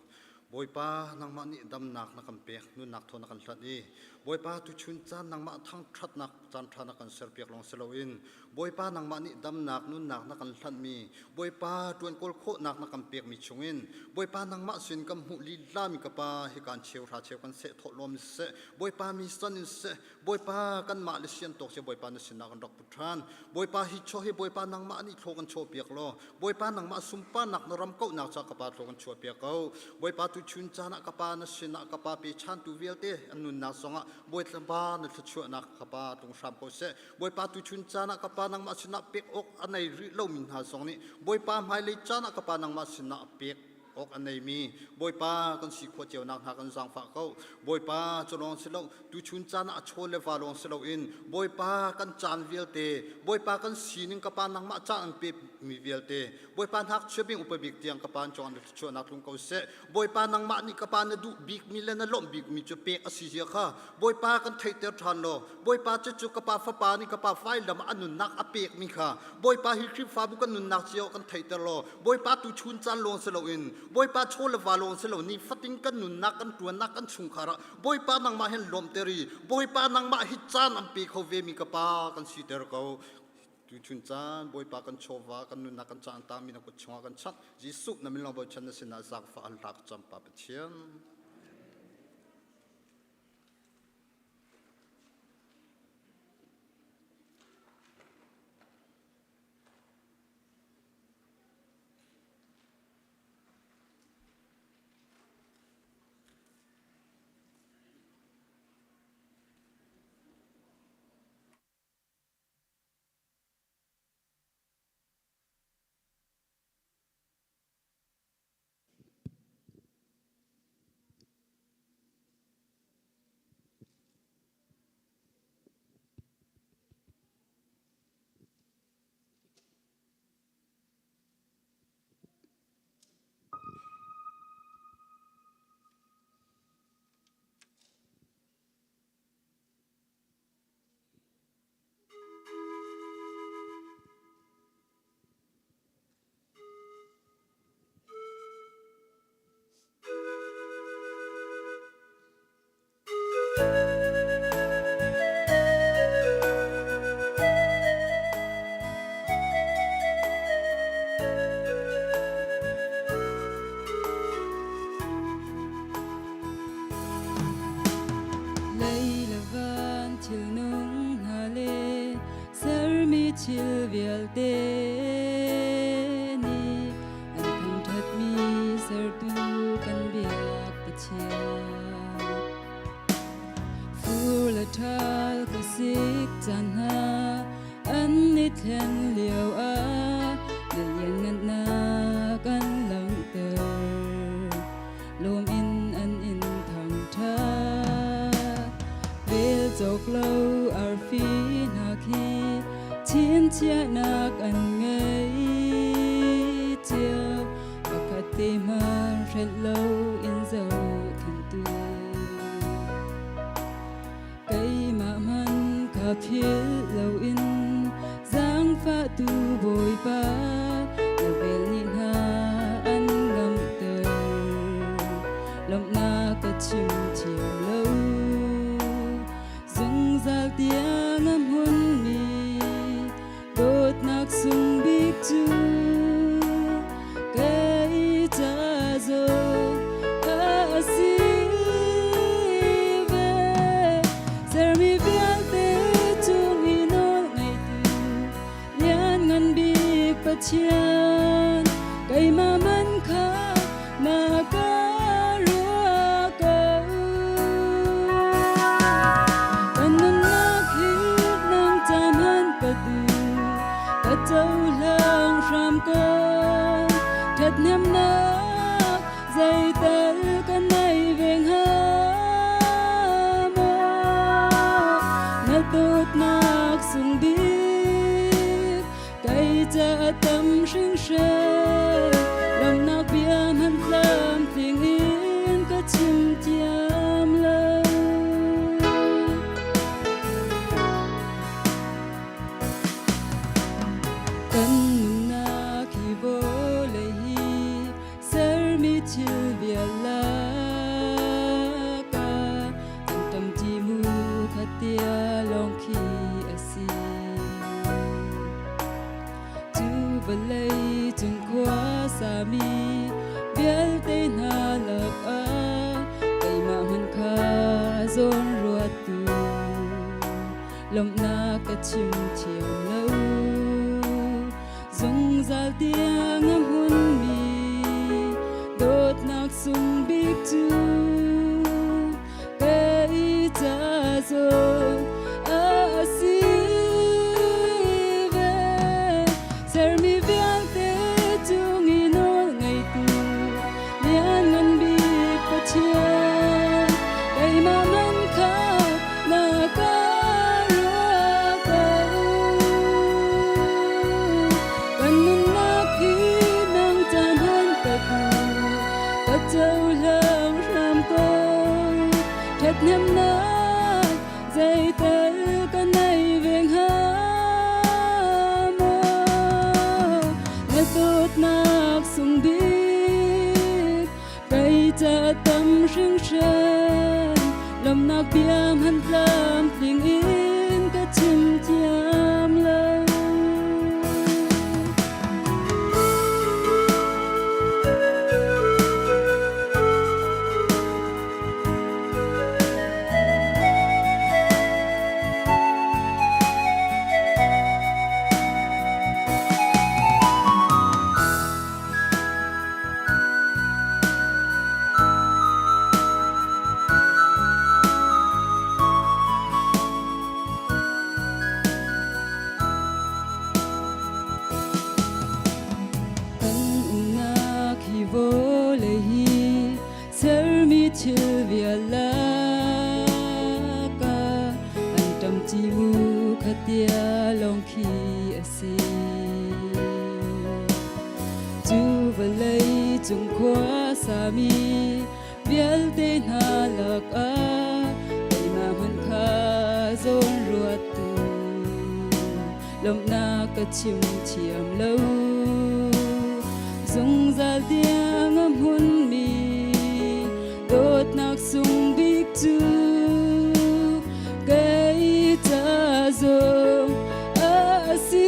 boipa nang ma ni dam nak na kan pek nu nak thona kan thlat ni boipa tu chun chan nang ma thang that nak chan thana kan ser pek long seloin boipa nang ma ni dam nak nu nak na kan thlat mi boipa tuan kol kho nak na kan pek mi chungin boipa nang ma sin kam hu li la mi kapa hi kan cheu tha cheu kan se tholom se boipa mi san in se boipa kan ma le sian tok se boipa na sin na kan dok putran boipa hi cho hi boipa nang ma ni thlo kan cho pek lo boipa nang ma sumpa nak na ram ko nak cha kapa thlo kan cho pek ko boipa tu chun chana kapa na sin na kapa pe chan tu velte anun na songa boipa ba na thchu na kapa tung sam ko se boipa tu chun chana kapa nang ma sin na pek ok anai ri lo min ha song ni boipa mai le chana kapa nang ma sin na pek อกอันในมีบอยป้ากันสีขวดเจียวนักหากันสังฝากเขาบอยป้าจะลองสิเราดูชุนจานอัชโชเลฟาลองสิเราอินบอยป้ากันจานเวลเตบอยป้ากันสีนึงกับปานังมาจานเปียมีเวลเตบอยป้าทักเชื่อบิงอุปบิกเตียงกับปานจอนชวนนักลุงเขาเสบอยป้านังมานี่กับปานดูบิกมีเลนล้มบิกมีจะเปียอสิเสียค่ะบอยป้ากันไทยเตอร์ทันโลบอยป้าจะจุกกับปาฟ้าปานี่กับปาไฟดำอันนุนนักอเปียกมีค่ะบอยป้าฮิคริฟ้าบุกันนุนนักเจียวกันไทยเตอร์โลบอยป้าดูชุนจานลงสิเราอินบอยป้าโชเลฟาลองสิเรานี่ฟัดติงกันนุนนักกันตัวนักกันชุงคาระบอยป้านังมาเห็นลมเตอรีบอยป้านังมาฮิจานอันปีเขาเวมีกับปากันสีเตอร์เขาดูชุนจานบอยปากันโชวากันนุนนักกันจานตามีนักกุชงกันชัดจิสุนั่นมีลองบอยชันสินาสักฟ้าอันรักจำปาเปเชียน cha tâm sinh sơn lầm nạc biam hân làm tình in cả chim chiam lời chung khóa sa mi bial te na lak a ai ma man kha zon ruat tu lom na ka chim chiam lo zung zal tiang am hun mi dot nak sung bik tu kai ta zong a si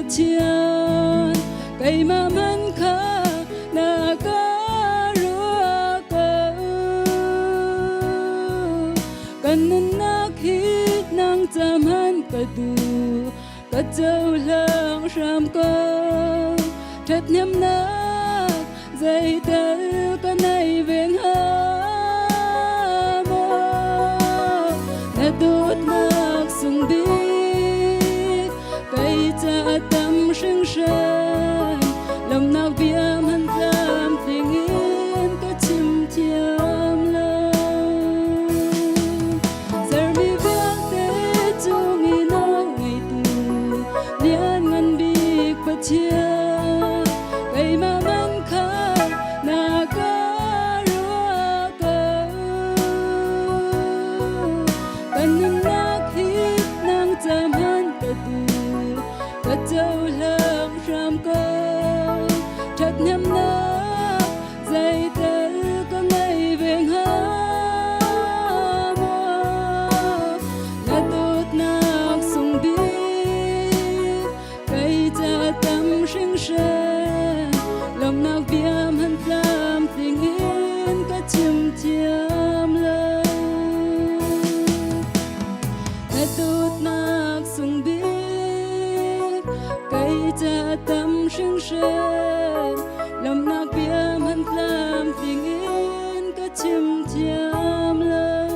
chian cây ma man kha na ka ru ka kan na khit nang cham han ka du ka chau lang ram ko that nyam na dây tel ka nai veng ha mo na dut nak sung đi cha tâm sinh sơn lòng nào biam hân làm tình yên có chim chiam lời giờ mi viết tế chung nghi nó ngày tu liên ngân bik bát chia cây ma man kha na ka ru ka kan na khit nang cham han ka tu châu lang ram co thật nhắm na dây tel có ngày về ha mo là tốt nak sung đi cây cha tâm sinh sơn lòng nak biam hân làm tình yên cả chim chiam lời là tốt nak sung đi cha tâm sinh sơn lòng nạc biam hân làm tình yên cả chim chiam lời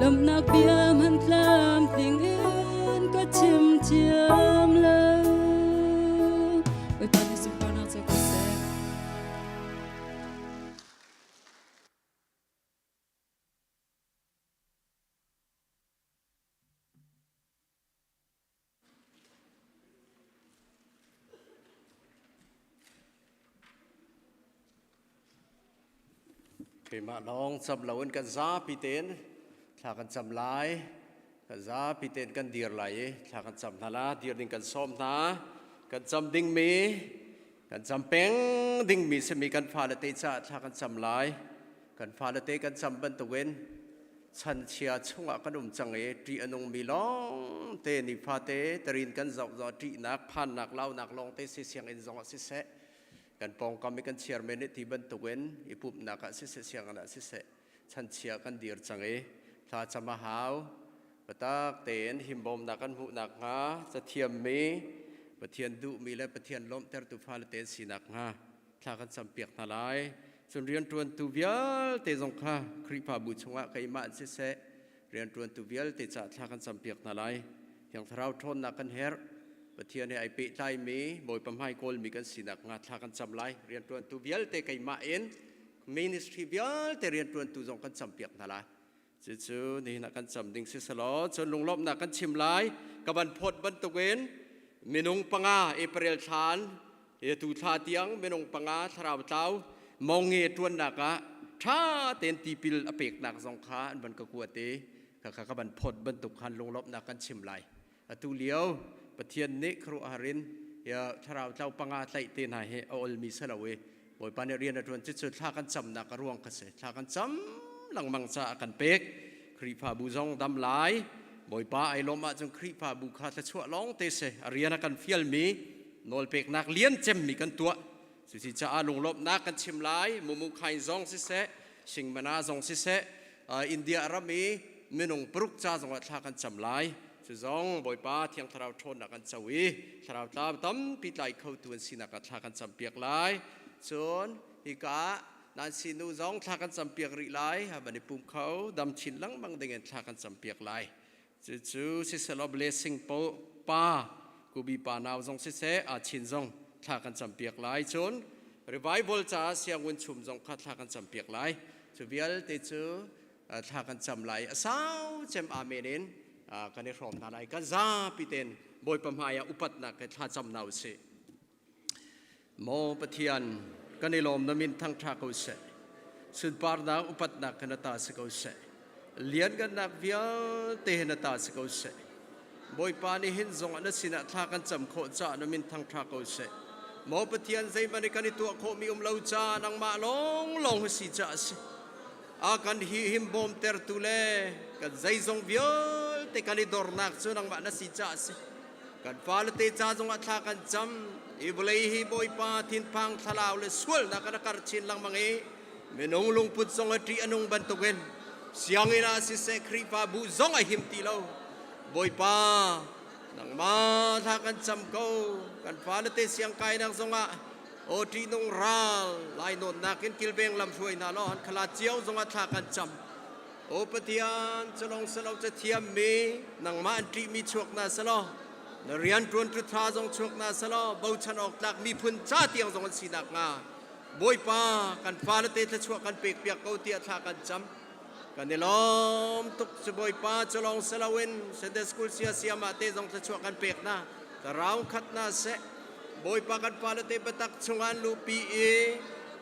lòng nạc biam hân làm tình yên cả chim chiam lời với toàn sự quan hệ của sẽ khi mà nong chăm lâu kan za pi ten thà kan chăm lai kan za pi ten kan dir lai thà kan chăm hala dir ding kan som na kan chăm ding mi kan chăm peng ding mi se mi kan pha la te cha thà kan chăm lai kan pha la te kan chăm ban tu wen chan chia chunga kan chang e tri anong mi long te ni pha te tarin kan zau zo tri nak phan nak lau nak long te se siang in zong se se kan pong kami kan chairman ti ban tu wen ipup naka se se siang na se se chan chia kan dir chang e tha chama hau patak ten himbom na kan hu nak nga cha thiam me pathian du mi le pathian lom ter tu phal ten sinak nga tha kan sampiak na lai chun rian tuan tu vial te jong kha kripa bu chunga kai ma se se rian tuan tu vial te cha tha kan sampiak na lai yang tharau thon na kan her pathian ai pe tai me boi pamhai kol mi kan sinak nga tha kan cham lai rian tuan tu vial te kai ma en ministry vial te rian tuan tu jong kan sampiak na lai chu chu ni na kan cham ding se salo chon lunglop na kan chim lai ka ban phot ban tu wen minung panga april than e tu tha tiang minung panga tharau tau mong nge tuan na ka tha ten ti pil apek nak jong kha an ban ka ku te ข้าขบันพดบรรทุกหันลงลบนักกันชิมไหลตูเลี้ยวประเทียนนิครูอารินอย่าถ้าเราเจ้าปังอาไตเตนหายเอาอลมีสละเวบ่อยปานเรียนรวนจิตสุดท่ากันจำนักร่วงกษตรท่ากันจำหลังมังจะกันเป็กครีพาบูจงดำลายบ่อยป้าไอลมอาจงครีพาบูขาดชั่วร้องเตเสเรียนกันเฟียลมีนอลเป็กนักเลี้ยนเจมมีกันตัวสุดที่จะอาลงลบนักกันชิมไหลมุไข่จงสิเสชิงมนาจงสิเสอินเดียอารามีมินงปรุกจ้าจงท่ากันจำไหลสุดจงบ่อยป้าเที่ยงทาราวทนนักกันจวีทาราวตามตั้มปิดไหลเข้าตัวสินักกันท่ากันจำเปียกไหลส่วนฮิกานันสินูจงท่ากันจำเปียกริไหลบันในปุ่มเขาดำชินหลังบังเด้งท่ากันจำเปียกไหลจู่สิเสลบเลสิงโปป้ากูบีป้านาวจงสิเสอาชินจงท่ากันจำเปียกไหลจนรีไวบอลจ้าเสียงวันชุมจงคัดท่ากันจำเปียกไหลจู่เบียลติจูท่ากันจำไหลสาวเจมอาเมนินกันในรอมนาไลกันซาปิเตนบอยปมายาอุปัตนักท่าจำนาวเสโมปะเทียนกันในลมน้ำมินทั้งท่าเขาเสสุดปาร์นักอุปัตนักกันตาสเขาเสเลียนกันนักเวียเตหนตาสเขาเสบอยปานิหินจงอันสินะท่ากันจำโคจ้าน้ำมินทั้งท่าเขาเสโมปะเทียนใจมันในกันในตัวโคมีเลาจ้านังมาลงสิจ้าเสอากันหิมบอมเตอร์ตุเลกันใจจงเวียแต่กันในดอร์นักส่วนนังมาสิจ้าเสกันฟ้าเลเตจ้าจงอัฐากันจำอีบเลยฮีบอยปาทินพังทลาวเลสวลนักนักการชินลังมังเอเมนงลุงพุทธทรงอตรีอนุงบันตุเกนเสียงอินาสิเสครีปาบูจงอหิมตีเลวบอยปานังมาทากันจำเขากันฟ้าเลเตเสียงไก่นังทรงอะโอทีนงราลลายโนนนักกินกิลเบงลำช่วยนาลอนขลาเจียวทรงอัฐากันจำโอปะเทียนจะลงสลาวจะเทียมมีนังมาอันตรีมีชวกนาสลอเรียนตรวนตรทาจงชกนาสลอบ่ชันออกหลักมีพุนจ้าเตียงจงสีนักงาบอยป้ากันฟ้าละเตะชวกันเปียกเปียกเกาเตียทากันจำกันเดลอมตุกจะบอยป้าจะลองสลาวินเซนเดสกุลเสียมาเตจงจะชวกันเปียกนะแต่เราขัดนาเสบอยป้ากันฟ้าละเตะบัตักชงอันลูปีเอ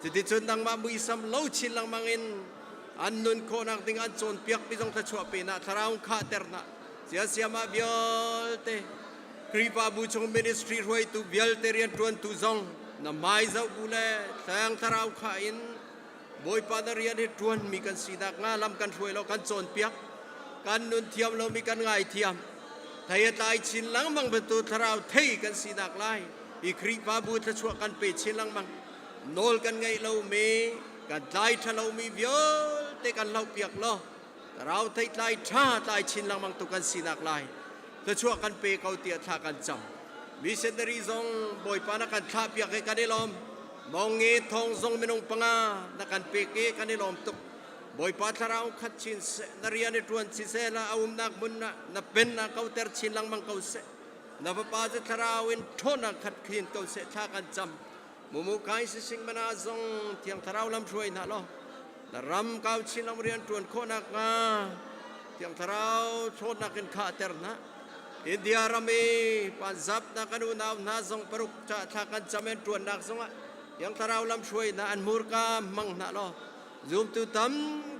จะติดจนดังมาบุยซ้ำเล่าชินลังมังอินอันนุนโคนักติงอันจนเปียกไปจงจะชวปีนะแต่เราขัดเตอร์นะเสียมาเบียลเตครีปาบูชงมินิสทรีรวยตูเบียลเตเรียนตรวนตูซองน้ำไม้เจ้าบุเล่แสงทาราวขาอินบอยปานเรียนให้ตรวนมีกันสีนักงาลำกันช่วยเรากันโจนเปียกกันนุนเทียมเรามีกันง่ายเทียมไทยตายชินหลังมังประตูทาราวเทกันสีนักไล่อีครีปาบูจะช่วยกันเปิดชินหลังมังโนลกันไงเรามีกันตายถ้าเรามีเบียลเตกันเราเปียกล้อเราไทยตายท่าตายชินหลังมังตุกันสีนักไล่จะช่วยกันเปย์เขาเตียท่ากันจำมิเซนเดรีซงบอยปานักกันท่าเปียกให้กันได้ลมมองเงยทองซงไม่นงปังอานักกันเปย์เกกันได้ลมตุกบอยปาทาราวขัดชินเสนรียนตรวนสิเซละเอานักบุญนับเป็นนักเขาเตอร์ชินลังมังเขาเสนับป้าจะทาราวินทนักขัดขินเขาเสท่ากันจำมุกายสิสิงมนาซงเทียงทาราวลำช่วยนะล้อแต่รำเขาชินลำเรียนตรวนโคนักมาเทียงทาราวโทษนักกันขาเตอร์นะอินเดียรามีปัญจับนักการุณาหน้าทรงปรุกจะทักกันจำเป็นตรวนนักทรงะยังทาราวลำช่วยนะอันมูรกามังนะล้อซูมตุตั้ม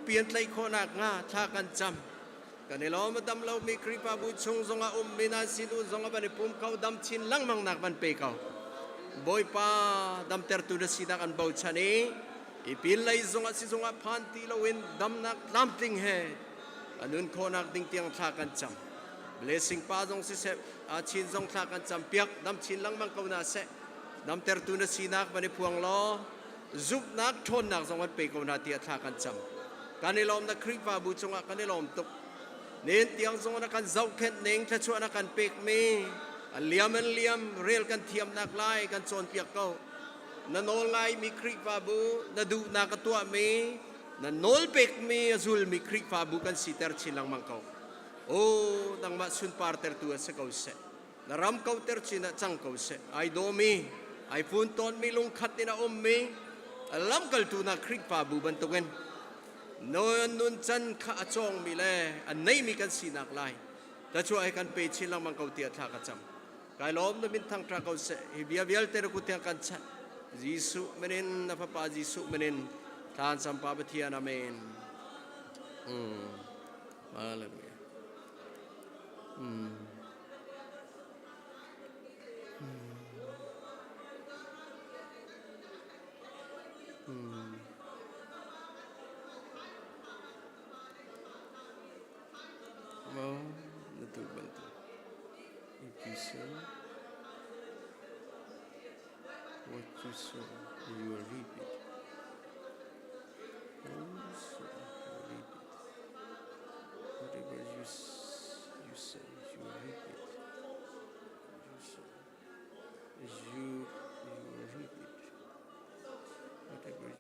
เปลี่ยนใจคนนักงาทักกันจำกันในล้อมาดำเรามีคริปาบุชงทรงะมีนาสินุทรงะบันปุ่มเขาดำชินลังมังนักบันเปเขาบอยป้าดำเตอร์ตุนสีนักอันเบาชนีอีพิลไลทรงะสิทรงะพันตีเราเวนดำนักลำติงเฮอันนู้นคนนักติงเตียงทักกันจำblessing pa jong si se a chin jong thla kan champiak dam chin lang mang kauna se dam ter tu na sinak bani puang lo zup nak thon nak jong an pe kauna ti thla kan cham kanilom na kri pa bu chunga kanilom tuk nen tiang jong na kan zau khet neng thla chu na kan pek me liam rel kan thiam nak lai kan chon piak ko na nol ngai mi kri pa bu na du na ka tua me na nol pek me azul mi kri pa bu kan siter chin lang mang kauโอ้ดังมาสุนปาร์เตอร์ตัวเสกเอาเสนารำเขาเตอร์ชินะจังเขาเสไอโดมีไอฟุนตอนมีลุงขัดนี่นะมีลำกัลตูนักคริกปาบูบันตุกันโนนุนจันข้าจงมีแลอันไหนมีกันสีนักไลแต่ช่วยกันไปชิลังมังเขาเตียท่ากระจำกายล้อมนั้นเป็นทางทางเขาเสฮิบิอาเบลเตอร์กุเตียกันชัดยิสุเมนินนับป้ายิสุเมนินทานสัมปาปเทียนาเมนฮาเลลูยา Oh, betul betul. If you sow what you sow, you will reap it. Oh, so you will reap it. Whatever you sow, you will reap it. You sow, you will reap it. Whatever.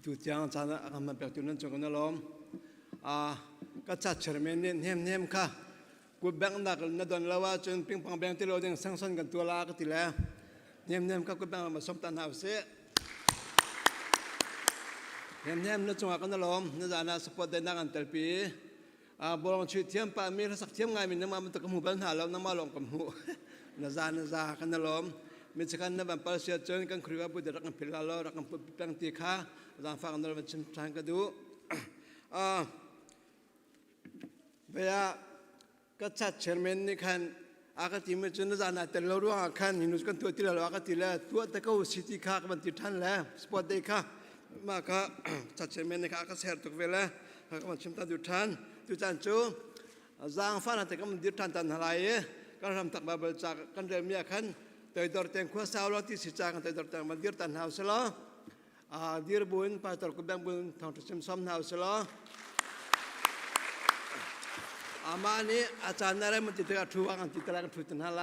ตุจางจานะอามันเปียกตุนันจงกันล้อมก็จัดเชิญเมนเนียมค่ะกูแบ่งนักนัดดอนละว่าจนปิงปองแบ่งที่เราเด้งสังสรรค์กันตัวลาก็ติแล้วเนียมค่ะกูแบ่งมาสมตันหาเสียเนียมนัดจงกันล้อมนัดจานะสปอร์ตได้นักอันเตลปีบอลชีเทียมปามีรักเทียมไงมีน้ำมันตะกมูปัญหาเราน้ำมันลงกมูนัดจากันล้อมมีสักการณ์แบบปัลเซียจนกันครูว่าบุตรรักกันพิลาโลรักกันแบ่งตีข้าจางฟังกันเราเป็นชิมทางกันดูเวลาก็จัดเชิญเมนนี่คันอากาศที่มันจนน่าจะน่าแต่เรารู้ว่าคันหินุสกันตัวที่เราอากาศที่แล้วตัวแต่ก็สิทธิข้ากันติดทันแล้วสปอร์ตได้ค่ะมาค่ะจัดเชิญเมนนี่ค่ะอากาศเสียทุกเวลาก็มันชิมตันติดทันติดทันจูจางฟังแต่ก็มันติดทันตันอะไรก็ทำตักบาเบลจากกันเดิมเนี่ยคันแต่ดอร์เตงขั้วสาวเราที่สิจากกันแต่ดอร์เตงมันติดทันหาวสละดีร์บุญไปตรกุบแบงบุญทางที่ชิมซ้ำหาวสละอามานี้อาจารย์อะไรมันติดกับทัวร์กันติดอะไรกันทุกทันอะไร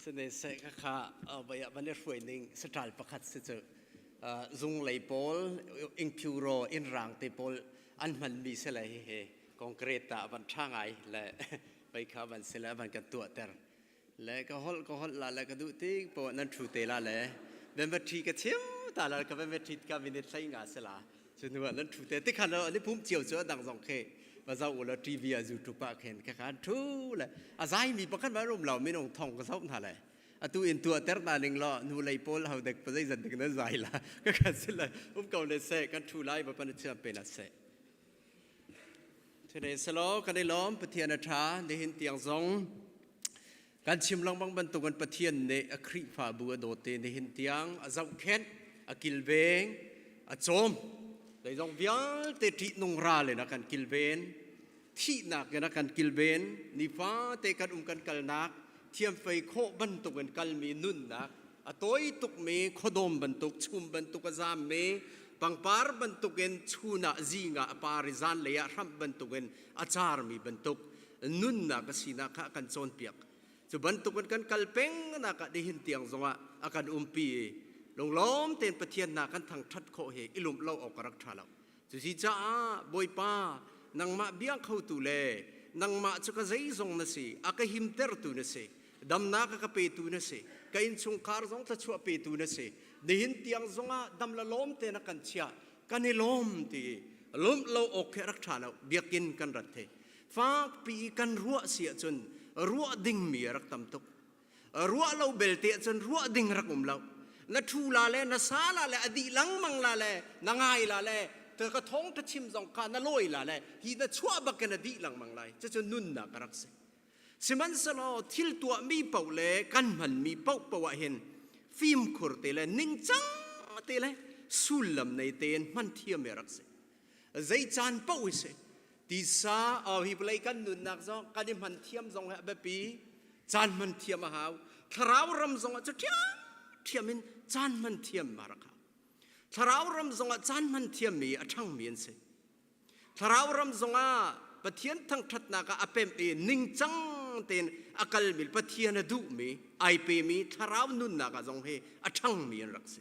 เสนอเสกค่ะไปวันนี้ช่วยหนึ่งสถานประคัตเสจุงไหลโพลอิงพิวโรอินรังเตโพลอันมันมีเสลายเฮคอนกรีตวันช่างไงและไปข้าวันเสลายวันกันตัวเตอร์และก็ฮอลละและก็ดูที่ปนันทูเตละและเป็นบัตรีกระเทียมแต่ละก็เป็นบัตรีกับวินิจฉัยงานเสลาจนว่านั้นทูเตที่ขันเราอันนี้พุ่มเจียวเจอดังสองเคมาเจ้าอุลทีวีอายูทูปะเห็นแค่ขันทูเลยอาศัยมีประกันมาร่วมเราไม่ต้องท่องกระสอบท่าเลยตัวอินตัวเตอร์ตาหนึ่งละนูไลโพลเขาเด็กไปได้จันถึงนั้นใจละก็ขันสิเลยพุ่มเก่าเลยเสกันทูไลแบบนั้นเชื่อเป็นอะไรทีนี้สโลกันได้ล้อมปะเทียนชาได้เห็นเตียงซองการชิมลองบางบรรทุกันปะเทียนในอคริฟาบัวโดเตในเห็นเตียงอาเจ้าเข็นอากิลเวงอาโจมแต่ยังเวียนเตตินงราเลยนะกันกิลเวนที่นักนะกันกิลเวนนิฟ้าเตกันกันกัลนักเทียมไฟโคบรรทุกันกัลมีนุ่นนักตัวตุกเมขดมบรรทุกชุมบรรทุกจามเมปังปาร์บรรทุกันชูนาจีงาปาริจานเลยรับบรรทุกันอาจารมีบรรทุกนุ่นนักสินักกันโซนเปียกจะบรรทุกันกัลเป้งนักได้เห็นเตียงจงว่าอาการปีลงล้อมเต็นปะเทียนนากันทางทัดโคเฮอิลุมเล่าออกรักชาเราจุสิจ้าบอยป้านังมาเบียงเข้าตูเล่นังมาจุกใจซงนั่นสิอากาหิมเตอร์ตูนั่นสิดำนักกะเปตูนั่นสิกัอินชุงคาร์ซงทัชัวเปตูนั่นสิเดินเตียงซงอ่ะดำละล้อมเต็นกันเชียกันนี่ล้อมตีล้อมเล่าออกรักชาเราเบียกินกันรัตเทฟ้าปีกันรัวเสียจนรัวดิ่งมีรักตำตุกรัวเราเบลเตจนรัวดิ่งรักเรานัทูลาเลนัสาลาเลอดีหลังมังลาเลนางไงลาเลเธอกระท้องทัชิมสองคานลอยลาเลฮีนัชัวบักกันอดีหลังมังไลจะนุ่นนักรักเสสิมันสลอทิลตัวมีเป่าเลกันมันมีเป่าปะวะเห็นฟิล์มขูดเตเลนิ่งจังเตเลสุลมในเตนมันเทียมรักเสใจจานเป่าเสตีซาฮิบไลกันนุ่นนักซองกันมันเทียมซองแบบปีจานมันเทียมหาวคราวรำซองจะเทียมินจานมันเทียมมารักถ้าเรารำซงจานมันเทียมมีทั้งมีนเสถ้าเรารำซงปะเทียนทั้งทัดนักอเปมนิ่งจังเต็นอากาลมิลปะเทียนดูมีไอเปมีถ้าเรานุ่นนักซงเฮทั้งมีนรักเส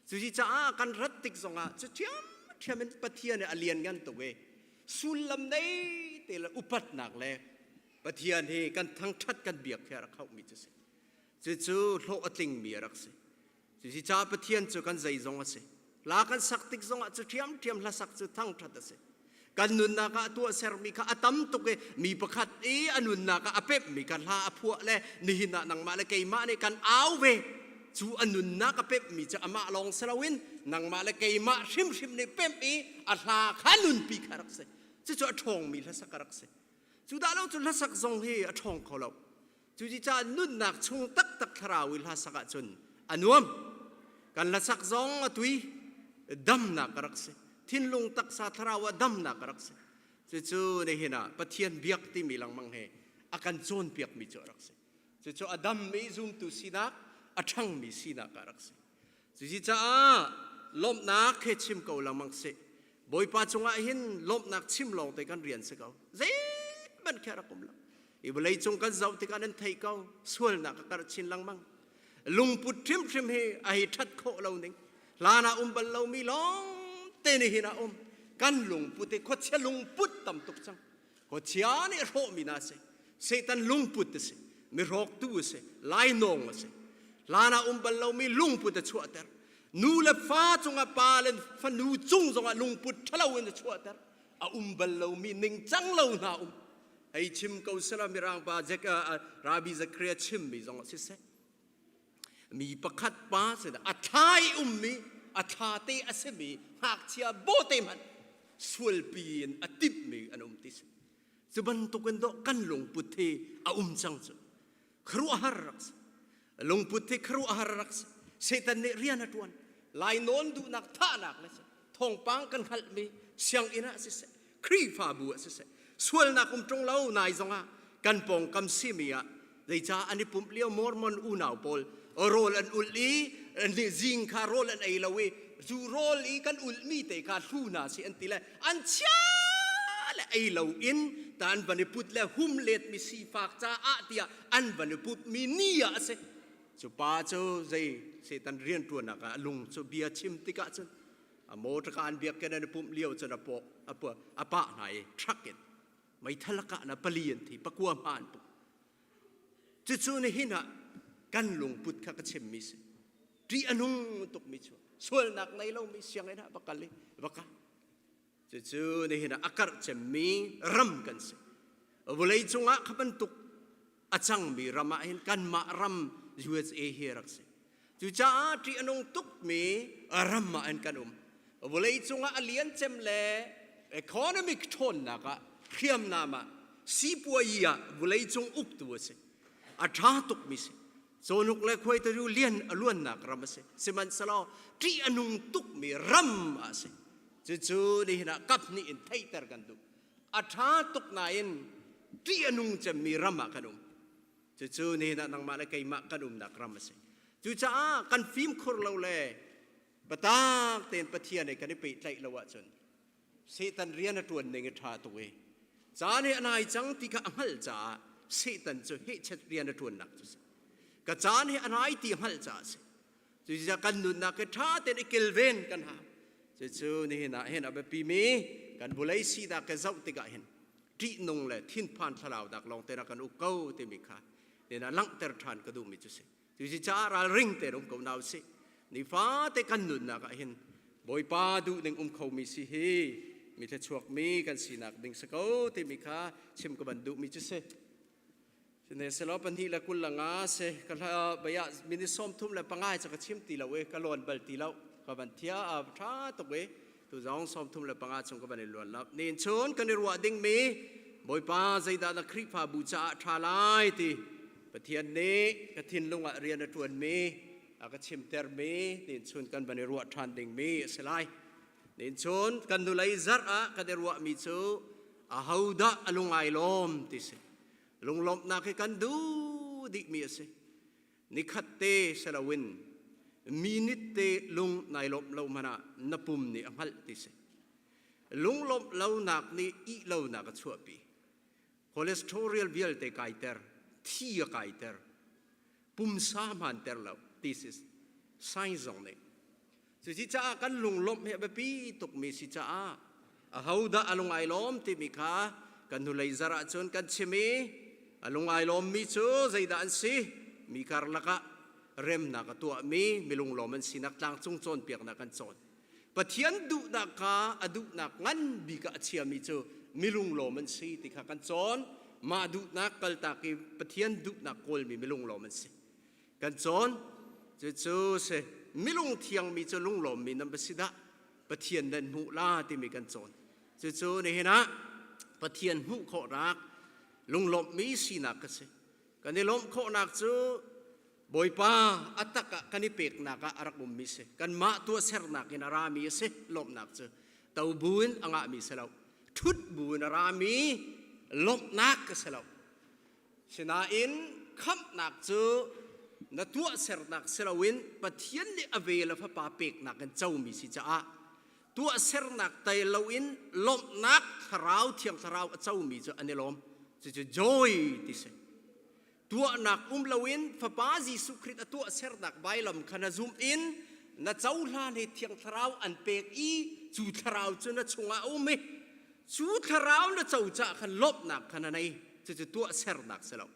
สุจิจ้ากันรัตติกซงจะเทียมินปะเทียนอเลียนกันตัวเวสุลมในเตลอุปัตนักเลยปะเทียนเฮกันทั้งทัดกันเบียกแค่รักเขามีจะเสจู่โลอติงมีรักเสจุดที่จ้าปะเทียนจุกันใจจงเสลากันสักติกจงจุดเทียมละสักจุดทั้งทัดเสกันนุนนักตัวเสร์มีข้าอัตมตุกมีประคัดอนุนนักอเปบมีกันลาอภัวเล่นี่หินะนังมาเลเกยมาในกันเอาเวจูอนุนนักอเปบมีจะอามาลองสลาวินนังมาเลเกยมาชิมในเปบอัลลาขานุนปีคารักเสจุดทองมีละสักรักเสจุดดาวจุดละสักจงเฮทองเขาเราจุดที่จ้านุนนักชงตักทราวิละสักจนอนุมกันละสักซองตุยดำนักรักเสทินลงตักสาธาราวดำนักรักเสจู่ๆในเห็นปะเทียนเบียกที่มีหลังมังเฮอาการโจนเบียกมีเจอรักเสจู่ๆอดัมมีซุ่มตุสีนักอัชังมีสีนักรักเสจู่ๆจ้าลมนักเขชิมเกาหลังมังเสบอยป้าจงอาหินลมนักชิมลงแต่กันเรียนเสกเอาเจ็บมันแค่รักผมละอีบุเลยจงกันเจ้าแต่กันนั้นไทยเกาส่วนนักกระชินหลังมังลุงปุดทิมเฮไอทัดโคเราหนึ่ง ลานาบัลเรามีลองเตนิหินากันลุงพุทธขดเชลุงพุทธตำตุกจังขดเชียนี่โรมินาเสเซตันลุงพุทธเสมีรอกตู้เสไลนองเสลานาบัลเรามีลุงพุทธชัวเตอร์นูเลฟ้าจงอาปาเลนฟันนูจุงจงอาลุงพุทธทะเลวินชัวเตอร์บัลเรามีหนึ่งจังเรานาไอชิมกูสลามิรังปาเจกราบีจะเครียชิมมีจงอาสิเสมีประคัดป้าเสดอัฐายมีอัฐาเตอเสมีหากเชียโบเตมันสวลปีนอติบมีอันติสจะบรรทุกันโดกันลงพุทธิจังจุครูอาหารรักษลงพุทธิครูอาหารรักษเสตันเนเรียนตวนลายนนดูนักท่านักเลยทองปังกันหัลมีเสียงอินะสิเสครีฟาบัวสิเสส่วนนักตรงเล่านายจงอากันปองคำซิมีอะได้จ้าอันนี้ปุ่มเลี้ยวมอร์มอนอูนาวปอลโรลอันอุลีอันนี้จิงคาโรลอันไอลาวีจูโรลอีกันอุลมีเตคาทูนาสิอันติเลอันเชียและไอลาวินแต่อันวันนี้พุทธและหุมเลดมีสีฝากจ้าอาเตียอันวันนี้พุทธมีนี่อะเสจูป้าจูใจเสตันเรียนตัวนักลุงจูเบียชิมติกะจนโมตรการเบียกันในปุ่มเลี้ยวจนอปะไหนทรักเก็ตไม่ทะเลาะนะเปลี่ยนที่ปะกัวมานปุ๊จู่ๆในหินะกันลงพุทธข้าก็เชื่อมิสที่อนุตกมิชัวส่วนนักในเรามีเสียงไอ้นะบักกันเลยบักกันจู่ๆในหินะอากาศเชื่อมีรำกันสิวันเลยจงอ่ะขับตุกอาจังมีรำมาเห็นกันมารำ USA เฮรักสิจู่ๆที่อนุตุกมีรำมาเห็นกันวันเลยจงอ่ะเลี้ยงเจมเล่ economic ทนนักะเพียมนามาสีปัวยีอะวันเลยจงอุกตัวสิอาชาตุกมิสิโซนุกเล็กคุยตัวเลี้ยนล้วนนักรำสิสิมันสลอที่อนุตุกมีรำมาสิจู่ๆนี่นะกับนี่อินไทยเตอร์กันดูอาชาตุกนายนที่อนุจะมีรำมากันจู่ๆนี่นะนางมาเลกัยมากันนักรำสิจู่ๆกันฟิล์มคุรเราเลยปะตากเต็นปะเทียนในกันได้ไปใจละวะจนเสตันเรียนตัวหนึ่งท่าตัวจ้าเนี่ยนายจังที่ข้าหัลจ้าเสตันจะเฮชเรียนตัวนักจุดก็จ้าเนี่ยนายที่หัลจ้าสิจุดจะกันนุนนักท่าเต็นเกลเวนกันหาจู่ๆนี่นะเห็นแบบปีมีกันบุไลสีดักเจ้าติกาเห็นที่นงเลยทิ้นผ่านทลาวดักลองเตระกันอุกเก้าเตมิค่ะเนี่ยนะลังเตอร์ทานก็ดูมิจุสิจุดจ้าราริงเตรงกูนาวสินี่ฟ้าเตกันนุนนักเห็นบอยป้าดูหนึ่งเขามีสิเฮมีแต่ชวกมีกันสีนักดิ่งสก้าที่มีค่าชิมกับบันดุมีจุเสฉะนั้นสลบปันทีละกุลละงาเสก็ถ้าใบยามินิส้มทุ่มและปังง่ายจะกระชิมตีละเวกลอนบัลตีละกับบันเทียท้าตกเวตัวจ้องส้มทุ่มและปังง่ายชงกับบันในล้วนละเนียนชนกันในรัวดิ่งมีบอยป้าใจดานักคริปาบูชาทาลายตีปะเทียนนี้กระทินลงเรียนตรวนมีกระชิมเตอร์มีเนียนชนกันบันในรัวทานดิ่งมีสลายเนินชนกันดูไลซาร์กันเดรัวมิจูอาฮาวดะลุงไอลอมติสลุงลมนักกันดูดิมีเสนิขัดเตสลาวินมินิเตลุงไนลมเรามานะนับปุ่มนี่อังฮัลติสลุงลมเรานักนี่อีเรานักชัวปีคอเลสเตอรอลวิลเตไกเตอร์ที่ไกเตอร์ปุ่มสามันเตอร์เราติสไซน์ซองนี่สุจิจ้ากันลุงลมเฮบปีตุกมีสิจ้าอาฮาวดะลุงไอลอมที่มีค่ากันดูเลยจระจนกันชิมีลุงไอลอมมีชูใจด่านสิมีคาร์ลักะเริ่มนักตัวมีลุงลอมันสินักต่างจงจนเปียกนักกันจนปะเทียนดุนักกาอดุนักงั้นบีกะเชียมีชูมีลุงลอมันสิที่ข้ากันจนมาดุนักกัลตากีปะเทียนดุนักโกลมีลุงลอมันสิกันจนจู่ๆเสมิลุงเทียงมีจะลุงหลอมมีน้ำประสิทธิ์ปะเทียนเดินหูลาที่มีกันจนจู่ๆนี่นะปะเทียนหูโครักลุงหลอมมีสีนักกันสิกันนี่ล้มโคนักจู่บอยป้าอัตตะกันนี่เปกนักอารักมุมมีสิกันมาตัวเสรนักinรามีสิล้มนักจู่เต้าบุญอ่างมีเสลาทุดบุญรามีล้มนักกันเสลาชนะอินคำนักจู่นัตัวเสรนักเสลาวินปะเทียนนี่อเวลพระปาเปกนักกันเจ้ามีสิจ้าตัวเสรนักไตลาวินล้มนักทราวเทียงทราวเจ้ามีจ้าอันนี้ล้มจะจอยที่เสตัวนักลาวินพระปาจิสุคริตตัวเสรนักใบลำขณะซูมอิน na chau la le thiang tharau an pek i chu tharau chu na chunga umi chu tharau na chau cha khan lop nak khan nei chu tua ser nak selo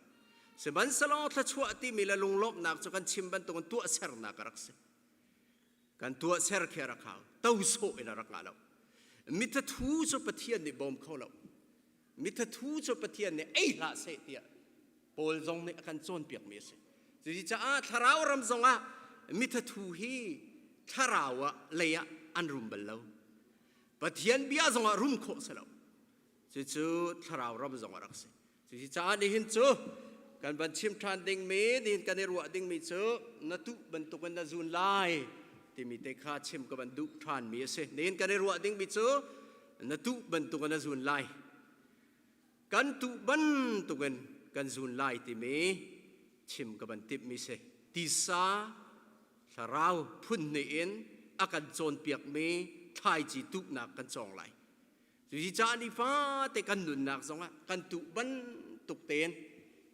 se ban salo thla chua ti mi la lung lop nak chu kan chim ban tong tua ser nak rak se kan tua ser khe ra khaw tau so ina rak ngalo mi ta thu chu pathian ni bom kholo mi ta thu chu pathian ni ei la se tia pol zong ni kan chon piak mi se ji cha a tharau ram zonga mi ta thu hi tharawa leya an rum balo pathian bia zonga rum kho selo chu tharau ram zonga rak se ji cha ni hin chu kan ban chim than ding me din kan ru ding mi chu na tu ban tu kan na zun lai ti mi te kha chim ka ban du than mi se nin kan ru ding mi chu na tu ban tu kan na zun lai kan tu ban tu kan zun lai ti me chim ka ban tip mi se ti sa tharau phun ni in akan chon piak me thai chi tu nak kan chong lai ji cha ni fa te kan nun nak zonga kan tu ban tuk ten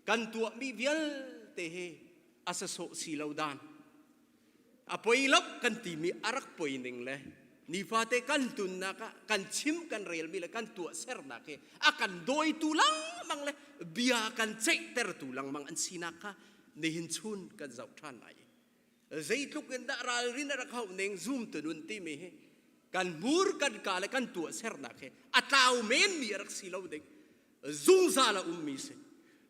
kan tua mi vial te he asa so si lo dan apoi lok kan ti mi arak poi ning le ni fa te kan tun na ka kan chim kan rel mi le kan tua ser na ke akan doi tulang mang le bia kan chei ter tulang mang an sinaka ni hin chun kan zau than ai zai tluk en da ral rin ra khau neng zoom tu nun ti mi he kan mur kan ka le kan tua ser na ke atau men mi arak si lo ding zung za la mi se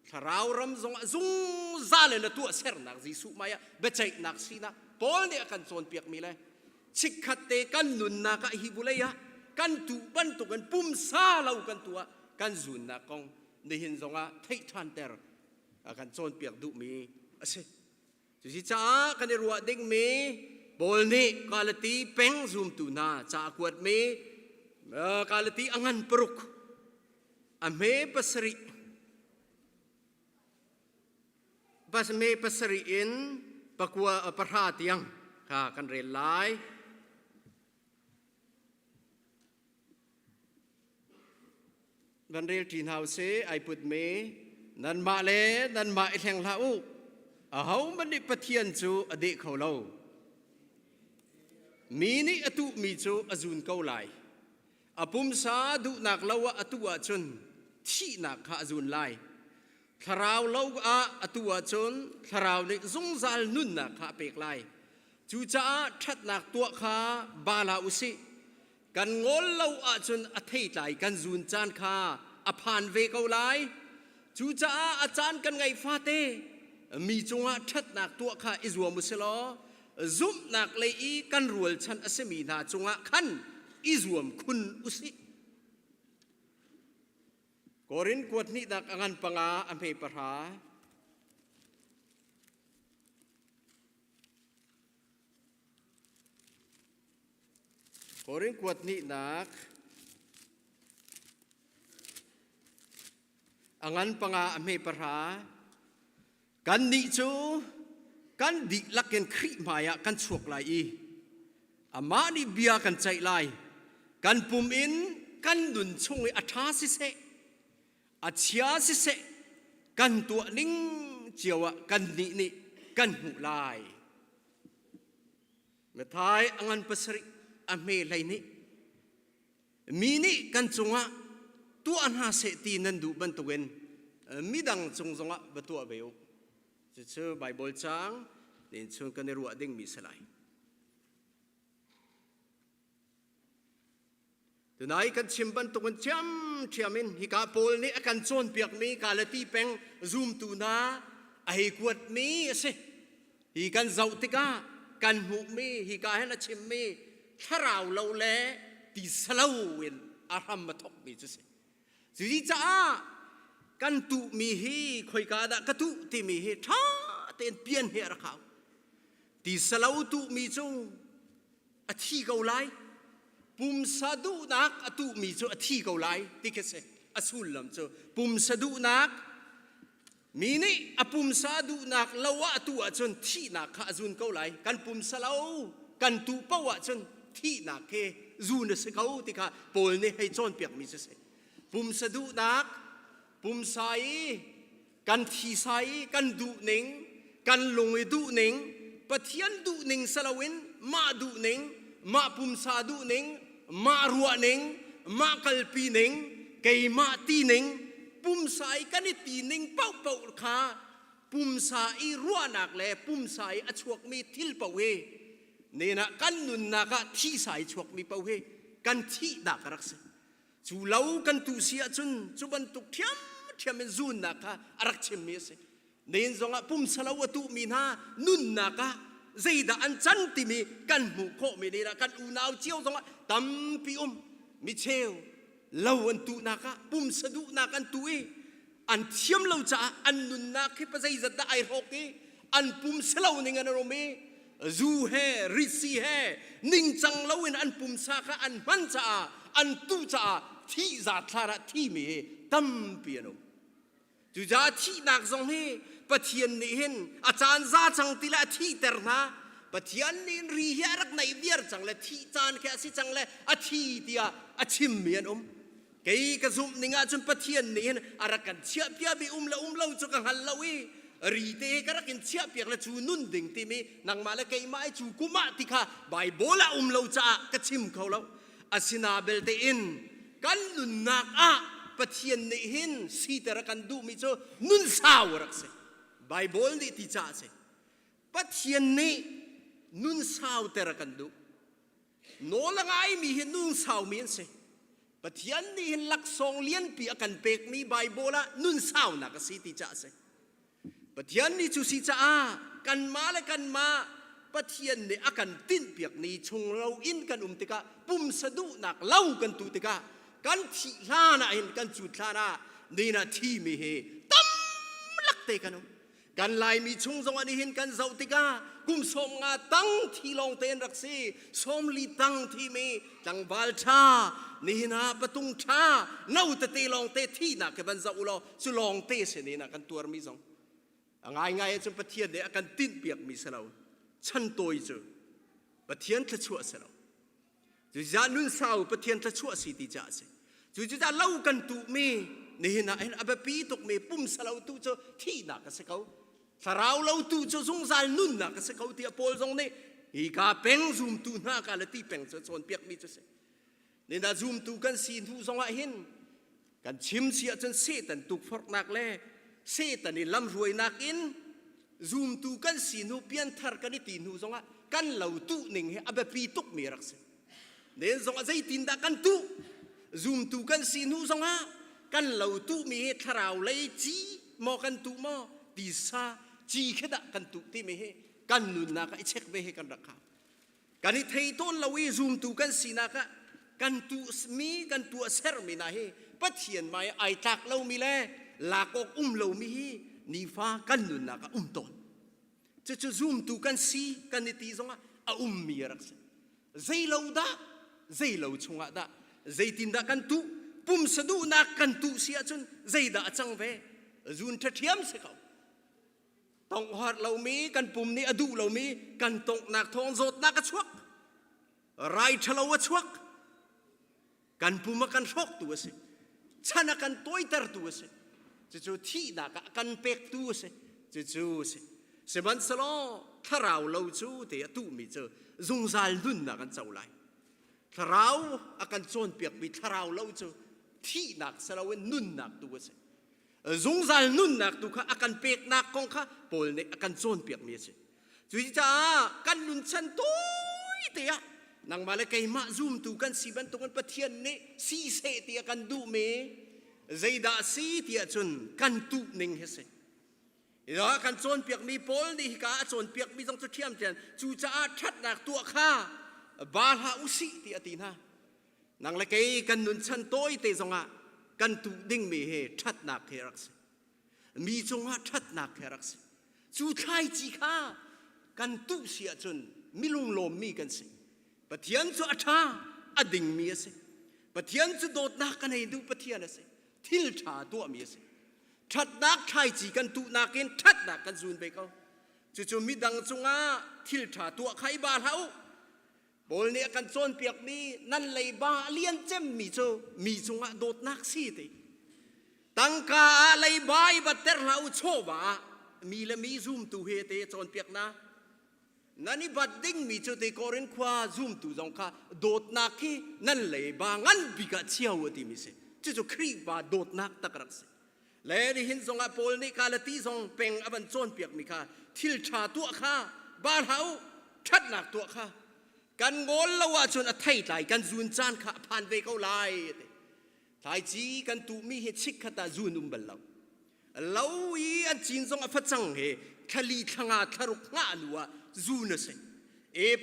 tharau ram zung za le na tua ser nak ji su maya be chei nak sina pol ne kan chon piak mi le chikhate kan nun na ka hi buleya kan tu ban tu kan pum sa lau kan tua kan zun na kong ni hin zonga thei than ter kan chon piak du mi ase ji cha kan ruwa ding me bol ni quality peng zoom tu na cha kwat me quality angan peruk ame pasri pas me pasri in pakwa parhatiang ka kan relai ban rel tin house ai put me nan ma le nan ma theng la u a hau man ni pathian chu ade kholo mi ni atu mi chu azun ko lai apum sa du nak lawa atua chun thi nak kha azun lai tharau lo a atua chun tharau ni zung zal nun na kha pek lai chu cha that nak tua kha bala usi kan ngol lo a chun a thei tai kan zun chan kha a phan ve ko lai chu cha a chan kan ngai fa te mi chunga that nak tua kha izwa muselo zum nak le i kan rual chan asemi na chunga khan izwam khun usi korin kwat ni dak angan panga ampe parha korin kwat ni nak angan panga ampe parha kan ni chu kan di laken khri maya kan chuak lai i ama ni bia kan chai lai kan pum in kan dun chung i atha si se achia si se kan tua ning chiawa kan ni kan hu lai me thai angan pasri ame lai ni mi ni kan chunga tu an ha se ti nan du ban tuwen midang chung zonga batua beu chu bible chang nin chung kan ru ding mi salai tunai kan chimban tu kan cham thiamin hi ka pol ni akan chon piak mi ka lati peng zoom tu na ai kwat mi ase hi kan zau tika kan hu mi hi ka hena chim mi tharau lo le ti salo win aram ma thok mi chu se ji cha kan tu mi hi khoi ka da ka tu ti mi hi tha ten pian he ra khau ti salo tu mi chu a thi go lai pum sadu nak atu mi chu a thi go lai ti ke se asul lam chu pum sadu nak mi ni apum sadu nak lawa atu a chun thi nak kha azun ko lai kan pum salo kan tu pawa chun thi nak ke zun se ko ti kha pol ni hei chon piak mi se pum sadu nak pum sai kan thi sai kan du ning kan lung du ning pathian du ning salawin มาดูหนิงมาปุ่มซาดูหนิงมารัวหนิงมากัลปีหนิงเกยมาตีหนิงปุ่มสายกันตีหนิงเป่าเป่าขาปุ่มสายรัวหนักแลปุ่มสายอชวกมีทิลเป่าเวเนี่ยนะกันนุนนักที่สายชวกมีเป่าเวกันที่ดักรักษาจูเล่ากันตุเสียจนจูบันตุกเทียมเป็นจูนนักอารักเชมีเสเนี่ยจงปุ่มสลาวตุมีนานุนนักใจด่าอันจันติมีกันหมู่โคมีเนี่ยนะกันอุณาวเจียวจงตั้มปีมิเชลเล่าอันตุนักปุ่มสะดุนักอันตุอันเทียมเล่าจ้าอันนุนนักที่ปัจจัยจัดได้หกอันปุ่มสลาวนี่กันเราไม่จูเฮริซีเฮนิ่งจังเล่าอันปุ่มสักอันมันจ้าอันตุจ้าที่จัดทาระที่มีตั้มปีนจูจ้าที่นักจงเฮปะเทียนนี่เห็นอาจารย์ซาจังติละที่เตอร์นาปะเทียนนี่รีเฮรักในเดียร์จังละที่จานแค่สิจังละอาที่เดียอาชิมเมียนเกยกระซุมนี่งาจนปะเทียนนี่เห็นอารักกันเชียบเปียบีละเล่าจุกันฮัลลาวีรีเตกรักกันเชียบเปียกละจูนุ่นดิ่งที่มีนางมาละเกยมาจูกุมาติค่ะใบโบละเล่าจ้ากระชิมเขาแล้วอาสินาเบลเตอินกันนุนนักปะเทียนนี่เห็นสีเตระกันดูมิโจนุนสาวรักเสไบเบิลนี่ที่จ่าเสปัจเจียนนี้นุนสาวเตระกันดูโนละไงมีเห็นนุนสาวมีนเสปัจเจียนนี้เห็นหลักสองเลี้ยนปีกันเปกมีไบเบิลละนุนสาวนักสีที่จ่าเสปัจเจียนนี้จุสีจ่ากันมาและกันมาปัจเจียนนี้อากันติ้นเปียกนี้ชงเราอินกันติกาปุ่มสะดุนักเล่ากันตุติกากันที่ลานะเห็นกันจุดลานะนี่นะที่มีเฮตั้มลักเตกันกันลายมีชงสวัสดีเห็นกันเจ้าติกากุมสมงาตั้งที่ลองเตนรักษีสมลีตั้งที่มีจังบาลชานี่นะปตุงชาเน่าตะเตลองเตที่นักกันเจ้าอุลสุลองเตเสนี่นะกันตัวมีสองง่ายๆจนปะเทียนเนี่ยกันติ้นเปียกมีเสลาฉันตัวเจอปะเทียนทะชั่วเสลาจุจานุนสาวปะเทียนทะชั่วสีติจ่าเสจุจาเล่ากันตุมีนี่นะเห็นอับปีตกมีปุ่มสลาวตุเจอที่นักกันสักเขาสราวเราตุเจอสงสารนุนนักกันสักเขาที่อโปลตรงนี้อีกาเป่งซูมตุนักกันละที่เป่งจะส่วนเปียกมีจะเสนี่นะซูมตุกันสีทูสงเห็นกันชิมเสียจนเสตันตุกฟอกนักแล่เสตันนี่ลำรวยนักอินซูมตุกันสีนูเปียนทาร์กันนี่ตีนูสงกันเหล่าตุหนึ่งให้อับปีตกมีรักษาเนี่ยสงใจตินดากันตุซูมตุกันสีนูสงกันเหล่าตุมีทาราวเลยจีมอกันตุมอดีซาจีแค่ดะกันตุที่มีกันนุนนักไอเช็คไปให้กันรักเขากันนี่เทต้นเราวิซูมตุกันสีนักกันตุมีกันตัวเซอร์มีนะเฮปัจเจียนไม่ไอตักเรามีแลลากอกเรามีนิฟ้ากันนุนนักต้นจะซูมตุกันสีกันนี่ตีสงมีรักษาใจเราดะใจเราชงดะใจตินดะกันตุปุ่มสะดุนักกันตุเสียจนใจดะจังเวจุนเทียมเสเขาต้องหัดเรามีกันปุ่มนี้อดูเรามีกันตกนักทองโจดนักชวกไรทะเลวชวกกันปุ่มกันชกตัวสิชนะกันตัวอิตรตัวสิจู่ที่นักกันเป็กตัวสิจู่สิเสบันสโลถ้าเราจู่เตียตุมีเจอจงใจดุนนักกันเจ้าไรถ้าเราอากันโจนเปียกมีถ้าเราจู่ที่นักสลาเวนนุนนักตัวสิจงใจนุนนักตัวข้าอากันเปียกนักของข้าปอลเนี่ยอากันโจนเปียกมีสิจู่จ้ากันนุนฉันตัวเตียนางมาเลยไก่มาซูมตัวกันสีบันตัวกันปะเทียนเนี่ยสีเสตียกันดูเมใจดาสีเตียจนกันตุหนึ่งเฮสิแล้วกันโจนเปียกมีปอลนี่ก้าโจนเปียกมีต้องจะเทียมเทียนจู่จ้าชัดนักตัวข้าบาลาอุสิเตียตีน่านางเลยไก่กันนุนฉันตัวเตียจงอ่ะกันตุดิ่งมีเฮชัดนักเฮรักษมีจงอ่ะชัดนักเฮรักษจู่ไทยจีข้ากันตุเสียจนมิลุงลมมีกันสิปะเทียนจะอัฐาอดิ่งมีสิปะเทียนจะโดดนักกันให้ดูปะเทียนสิทิลชาตัวมีสิชัดนักไทยจีกันตุนักเกินชัดนักกันซูนไปเขาจู่มีดังจงอ่ะทิลชาตัวใครบ้าเขาบอลเนี่ยกันโจนเปียกนี้นั่นเลยบ้าเลี้ยนเจมมีจงอ่ะโดดนักสิติตั้งกาเลยบ้าบัดเตอร์เราโชว์บ้ามีและมีซูมตูเฮเตโจนเปียกนะ นั่นนี่บัดดิ้งมีจุดที่กอรินควาซูมตูจงค่ะโดดนักที่นั่นเลยบางันบิกะเชียวที่มิเสจุดครีบาโดดนักตะกรักเสและที่เห็นทรงอาโปลนี่กาลตีทรงเป็นอบันโจนเปียกมิค่ะทิลชาตัวค่ะบาเฮาชัดหนักตัวค่ะกันงอลละว่าจนอัฐไทยกันซูนจานค่ะผ่านเวกเอาไล่ไทยจีกันตูมีเหตุชิกขตาซูนุมบัลลาเราอีอันจีนทรงอฟัดจังเหทะลีทงาทะรุกงานัวซูนเส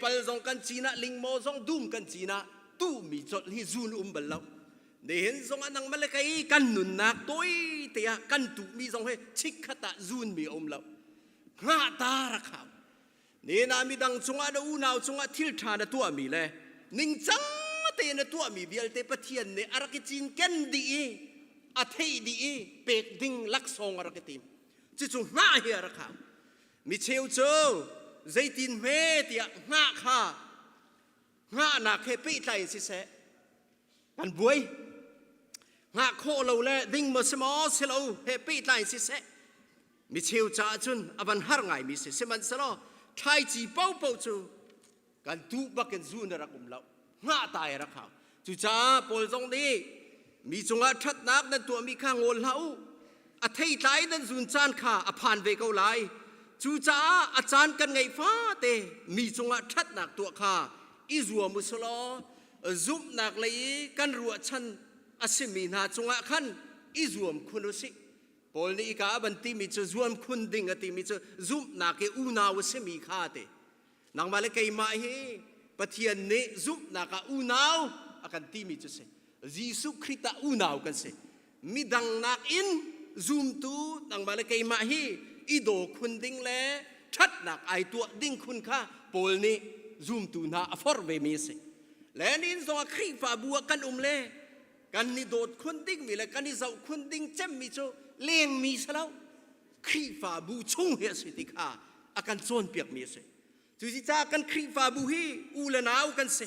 ปัลทรงกันจีน่าลิงโมทรงดุมกันจีน่าตูมีจดที่ซูนุมบัลลาเดินทรงอันนังมาเลกัยกันนุนนักตัวเตียกันตูมีทรงเหชิกขตาซูนมีอมลางาตาระขาวนี่นามีดังจงอาดูนาวจงอาทิลชาณตัวมีเลยนิ่งจังเตนตัวมีเบียลเตปเทียนเนี่ยอารักจินกันดีอาเทดีเป็กดิ่งลักซองอารักติมจิจุง่าเฮียระขาวมีเชลเจอใจตินเมเตียง่าข้าง่าหนักเฮปีไตสิเสกันบวยง่าโคเราเล่ดิ่งมาสมอสเราเฮปีไตสิเสมีเชลจ้าจุนอบันฮาร์ไงมีเสมันสโลไทยจีเป้าจูกันดูบักกันซูนรักเราง่าตายรักเขาจูจ้าปอลตรงนี้มีจงอาชัดนักนั่นตัวมีข้างโง่เหลาอาทิตย์ไทยนั่นซูนจานข้าอภานเวกเอาไลจูจ้าอาจารย์กันไงฟ้าเตมีจงอาชัดนักตัวข้าอิจวมุสลอซุปนักเลยกันรัวชันอาศิมีนาจงอาขันอิจวมคุณรุสิปอลนี่กาบันตีมีจะจวมคุณดิ่งตีมีจะซุปนักเออูนาวเสมีข้าเตนางมาเลกัยมาเฮปะเทียนเนซุปนักอูนาวอากันตีมีจะเสยิสุคริตาอูนาวกันเสมีดังนักอินซุมตูนางมาเลกัยมาเฮอีโดคุณดิ่งเล่ชัดนักไอตัวดิ่งคุณข้าปอลนี่ซุมตูนาอฟอร์เวมีเสและนี่ส่งครีฟ้าบัวกันเล่กันนี่โดดคุณดิ่งมีเลยกันนี่เจ้าคุณดิ่งเจ็มมีโจเลี้ยงมีซะแล้วครีฟ้าบูชงเฮสิติข้าอากันโซนเปียกมีเสจุจิจากกันครีฟ้าบูฮีอูเลนาวกันเส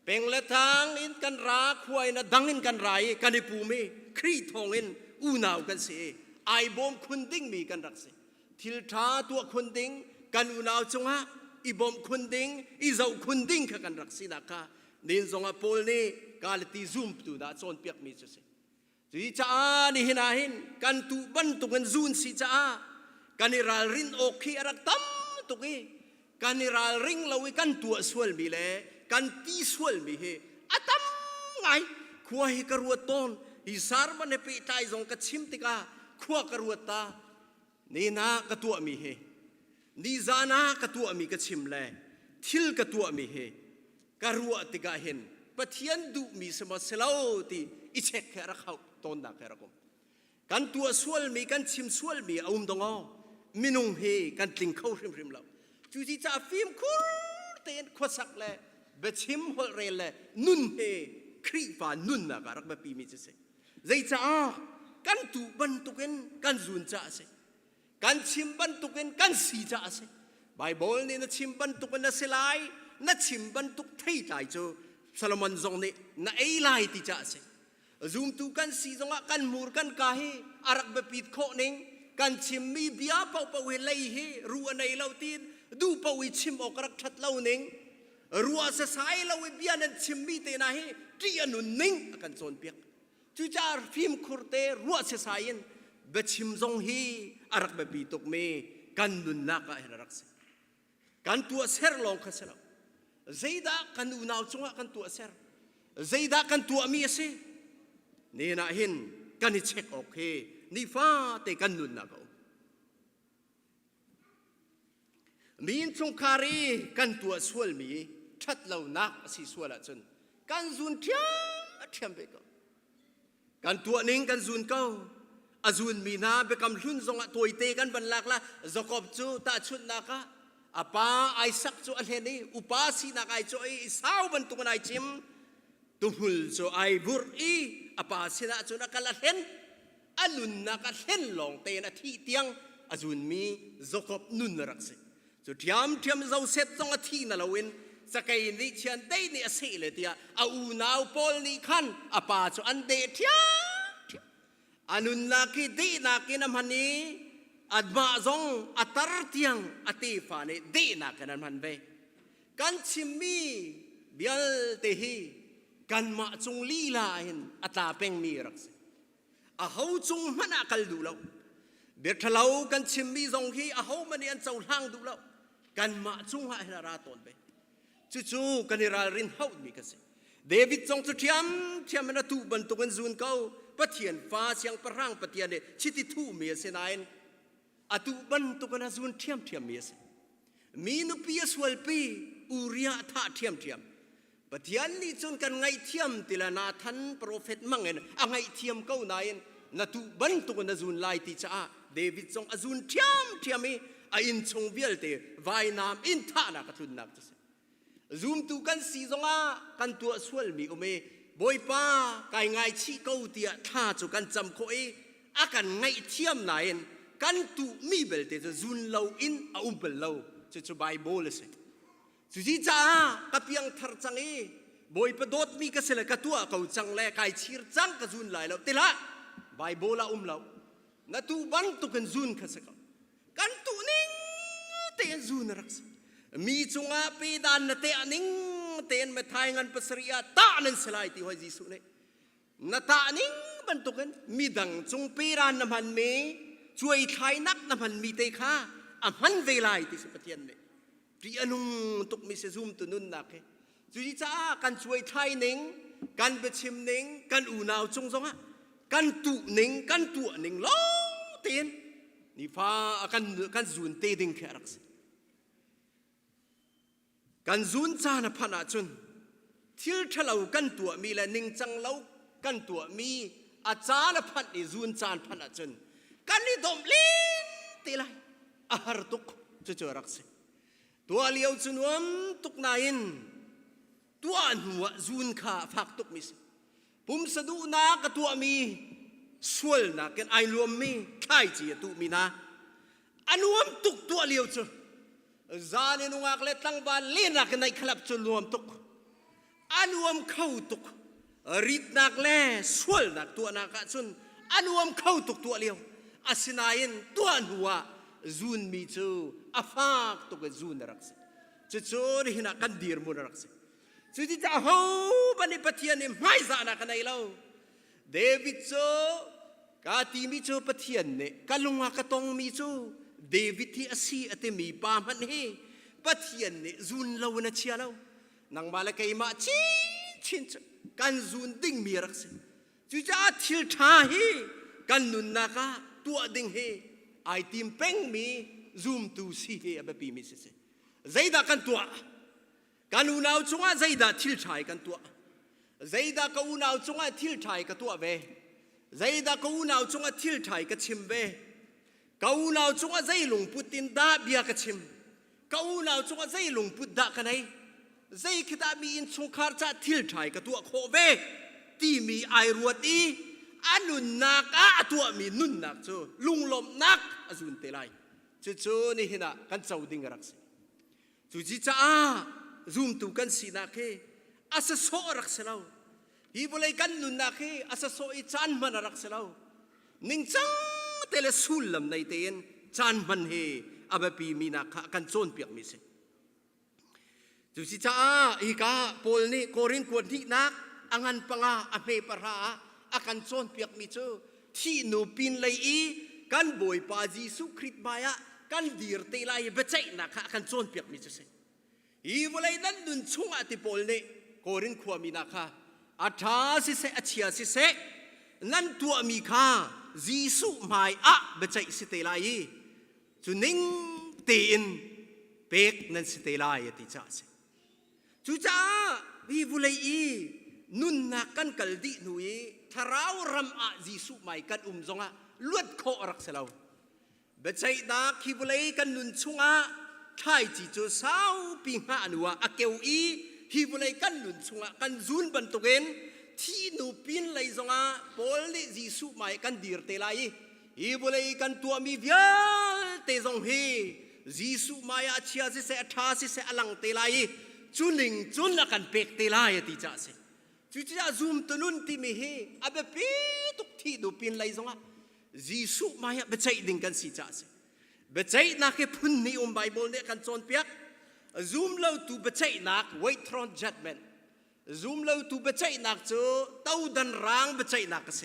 เป็นละทางอินกันราควายนะดังอินกันไรกันในปูมีครีทองอินอูนาวกันเสไอบอมคุณดิ้งมีกันรักเสทิลท้าตัวคุณดิ้งกันอูนาวจงฮะอีบอมคุณดิ้งอีเจ้าคุณดิ้งกันรักสินะคะนินจงฮะโพลนี่กาลตีซุ่มตัวน่ะโซนเปียกมีเสจุจิจ้านี่หินาหินกันตุบันตุกันซูนสิจ้ากันนิรารินโอคีอารักตั้มตุกีกันนิราริงเราไว้กันตัวสวลมีเล่กันตีสวลมีเฮอาตั้มไงขัวเฮกรัวต้นอิสารมันเปย์ใจจงกระชิมติกาขัวกรัวตานี่นากระตัวมีเฮนี่จานากระตัวมีกระชิมเล่ทิลกระตัวมีเฮกรัวติกาเห็นปะเทียนดูมีสมัสเลาตีอิเช็คแค่รักเขาต้นนักแค่รักกันตัวสวลมีกันชิมสวลมีอุ้มดงอมินุงเฮกันติงเข้าริมเราจูจิจ่าฟิล์มคูเตนขวสักเลยเบชิมฮอลเรลเลยนุนเฮครีฟ้านุนนะการักแบบปีมิจเสใจจ้ากันตูบันตุกันกันซุนจ้าเสกันชิมบันตุกันกันสีจ้าเสไบเบิลนี่นะชิมบันตุกันนะเสลายนะชิมบันตุกไทยใจโจซาโลมอนจงนี่นะเอไลติจ้าเสซูมตุกันสีจงกันมูร์กันกาเฮอารักแบบปีดโคนิงกันชิมมีเบียเป่าเป่าเฮลัยเฮรัวในเราตีนดูเป่าวิชิมออกรักชัดเล่าเน่งรัวเสียสายเราเบียนันชิมมีเตนะเฮที่อนุนิ่งกันโซนเปียกจูจ่าฟิล์มคูร์เตรัวเสียสายนเบชิมจงฮีอารักแบบปีตกเมกันนุนนักเฮรักเสกันตัวเซร์ลองขัดเสลาใจดากันอุณาวจงกันตัวเซร์ใจดากันตัวมีเสนี่นะเห็นกันนี่เช็คโอเคนี่ฟ้าเตกันนุนนักมีนจงคารีกันตัวสวลมีชัดเหล่านักสิสวลจนกันซุนเทียมไปก็กันตัวนิ่งกันซุนเก้าอาซุนมีนาเบกำลุ่นจงตัวเตกันบรรลักละจกบจูตาชุดนักอาป้าไอสักจูอันนี้อุปาสีนักไอจูไอสาวบรรทุกนายจิมตุหุลจูไอบุรีอาป้าสีนักจูนักละเห็นอันนุนนักเห็นลงเตนที่เตียงอาซุนมีจกบนุนรักสิจุดยามเทียมเราเสร็จต้องที่นั่นเราเองสกายนี่เชียนได้เนี่ยเสียเลยที่เอาหนาวปอลนี่ขันอาป่าจุอันเดียร์อานุนนักดีนักน้ำฮันนี่ อัดมาจงอัตรเตียงอติฟานีดีนักกันมันเบกันชิมีเบียลเตฮีกันมาจงลีลาเห็นอัตาเป็งมีรักษอาเขาจงมันอักลดูแล้วเบียดทะเลากันชิมีจงฮีอาเขามันยันเจ้าล่างดูแล้วกันมาจงหาเฮราตอนเบจู่ๆกันรารินเฮามีกันสิเดวิดจงจุดเทียมมันตูบันตุกันซูนเขาปะเทียนฟ้าเสียงประรังปะเทียนเนี่ยชิติทูเมียเสนายอตุบันตุกันซูนเทียมเมียเสมีนุปีสวลปีอุริยะท่าเทียมปะเทียนนี่จนกันไงเทียมติลานาทันโปรเฟตมังเงินอ่ะไงเทียมเขานายนาตุบันตุกันซูนไลติจ้าเดวิดจงซูนเทียมมีอินชงเบียลเตวายนามอินท่านักทุนนักจะซูมตุกันซีจงกันตัวสวลมีอุเมบอยป้าไก่ไงชีเก้าเตียท่าจุกันจำโคเออากันไงเทียมนายกันตุมีเบลเตจะซูนเลาอินอุมเบลเลาจะไบเบิลเลยสิสุจิจ้ากับเพียงทาร์จังเอบอยประดดมีกษณะกตัวเขาจังแลไก่ชีร์จังกซูนไหลแล้วเตละไบเบิลละเลานาตุบันตุกันซูนกษณะกันตุนิงเตียนซูนรักษมีจงอาปีดานนเตอนิงเตียนมาทายงันปัสริยาตานันสลายที่ว่าจีสุเนนตานิงบันตุกันมีดังจงปีรานน้ำมันเมช่วยทายนักน้ำมันมีเตค่าอ่ะมันเวลาที่สุดเทียนเนี่ยที่อนุตุกมิเซซุมตุนุนนักจุดจ้ากันช่วยไทยหนิงกันไปชิมหนิงกันอูนาวจงจงอ่ะกันตุหนิงกันตัวหนิงล้อเตียนนี่ฟ้ากันซูนเตดิงแค่รักษกันซูนจานพันอาจุนที่ทะเลากันตัวมีและหนิงจังเล่ากันตัวมีอาจารย์พันนี่ซูนจานพันอาจุนกันนี่ดมลินตีไรอาหารตุกจะเจอรักษตัวเลี้ยวจนวมตุกนายนตัวหัวซูนขาฝักตุกมิสปุ่มสะดุนักตัวมีสวลนักกันไอรวมมีใช่จีตุมีนะอันรวมตุกตัวเลี้ยวจนจานนุงักเล็ดตั้งบ้านเลี้ยนักในคลับจนรวมตุกอันรวมเข้าตุกริดนักแล่สวลนักตัวนักจนอันรวมเข้าตุกตัวเลี้ยวอาศินายินตัวหัวซูนมีจูอาฟักตุกซูนรักษจะโจรหินักกันดีร์มุนรักษสุดที่จะหูบันิปเทียนนี่ไม่จานักในเราเดวิดโจกาตีมีจูปเทียนเนี่ยกันลงมากระตงมีจูเดวิดที่อาศัยอติมีปามันเฮปเทียนเนี่ยซูนเราเนเชียเรานางมาเลกัยมาชินกันซูนดิ้งมีรักษจุจ้าทิลทาเฮกันนุนนักตัวดิ้งเฮไอทีมเป็งมีซูมตูซีเฮอเบปีมิสเซใจดากันตัวกันอุณาวจงอาใจดาทิลชายกันตัวใจดากันอุณาวจงอาทิลชายกันตัวเวใจดากันอุณาวจงอาทิลชายกันชิมเวกันอุณาวจงอาใจหลงพุดดินดาเบียกันชิมกันอุณาวจงอาใจหลงพุดดากันไหนใจคิดามีอินชงคาร์จะทิลชายกันตัวโคเวที่มีไอรัวตีอันนุนนักตัวมีนุนนักจูลุงลมนักอาจุนเตลัยจูนี่หินะกันเจ้าดิ่งรักษจูจิจ้าซูมตุกันสีนักเฮอาศัยโซรักษเราฮีบุเลยกันนุนนักเฮอาศัยโซอีจานมันรักษเรานิ่งจังเตลสุลลมในเตียนจานมันเฮอาบปีมีนักกันโซนเปียกมิเซจูจิจ้าอีกาโพลนี่โครินควรที่นักอังันปังอาเมปราอากันโซนเปียกมิเจที่นูปินเลยอีกันบอยปาจีสุคริตมายะกันดีร์เตลัยเบใจนักกันโซนเปียกมิเจเซอีวลัยนั้นดุนชงอติโพลนี่โครินขวามีนักอาทาสิเซอเชียสิเซนั้นตัวมีค่าจีสุมายะเบใจสิเตลัยจุนิงเตียนเป็กนั้นสิเตลัยติจ่าเซจุจ้าอีวลัยอีนุนนักกันกัลดีนุยทาราวรำอาจีสุไม่กันจงลวดโครักเสลาเบใจนักฮิบุเลยกันนุนชงไทยจีจูสาวปิงหาหนัวอาเกวอีฮิบุเลยกันนุนชงกันซูนบันตุเกนที่นูปินเลยจงโพลนี่จีสุไม่กันดีร์เตลัยฮิบุเลยกันตัวมีเวียเตจงเฮจีสุไม่อาเชียสิเสอทาสิเสอลังเตลัยจุนิงจุนละกันเป็กเตลัยติจ่าเสจุดจะซูมตุนุนที่มีเฮอาเบปีตุกที่ดูปินไลซงจีสุมาเบใจดิ่งกันสิจ่าเส เบใจนักพุ่นนี่ไบเบิลเนี่ยกันจนเปียกzoom เราตูเบใจนัก wait throne judgment zoom เราตูเบใจนักจูเต้าดันร่างเบใจนักเส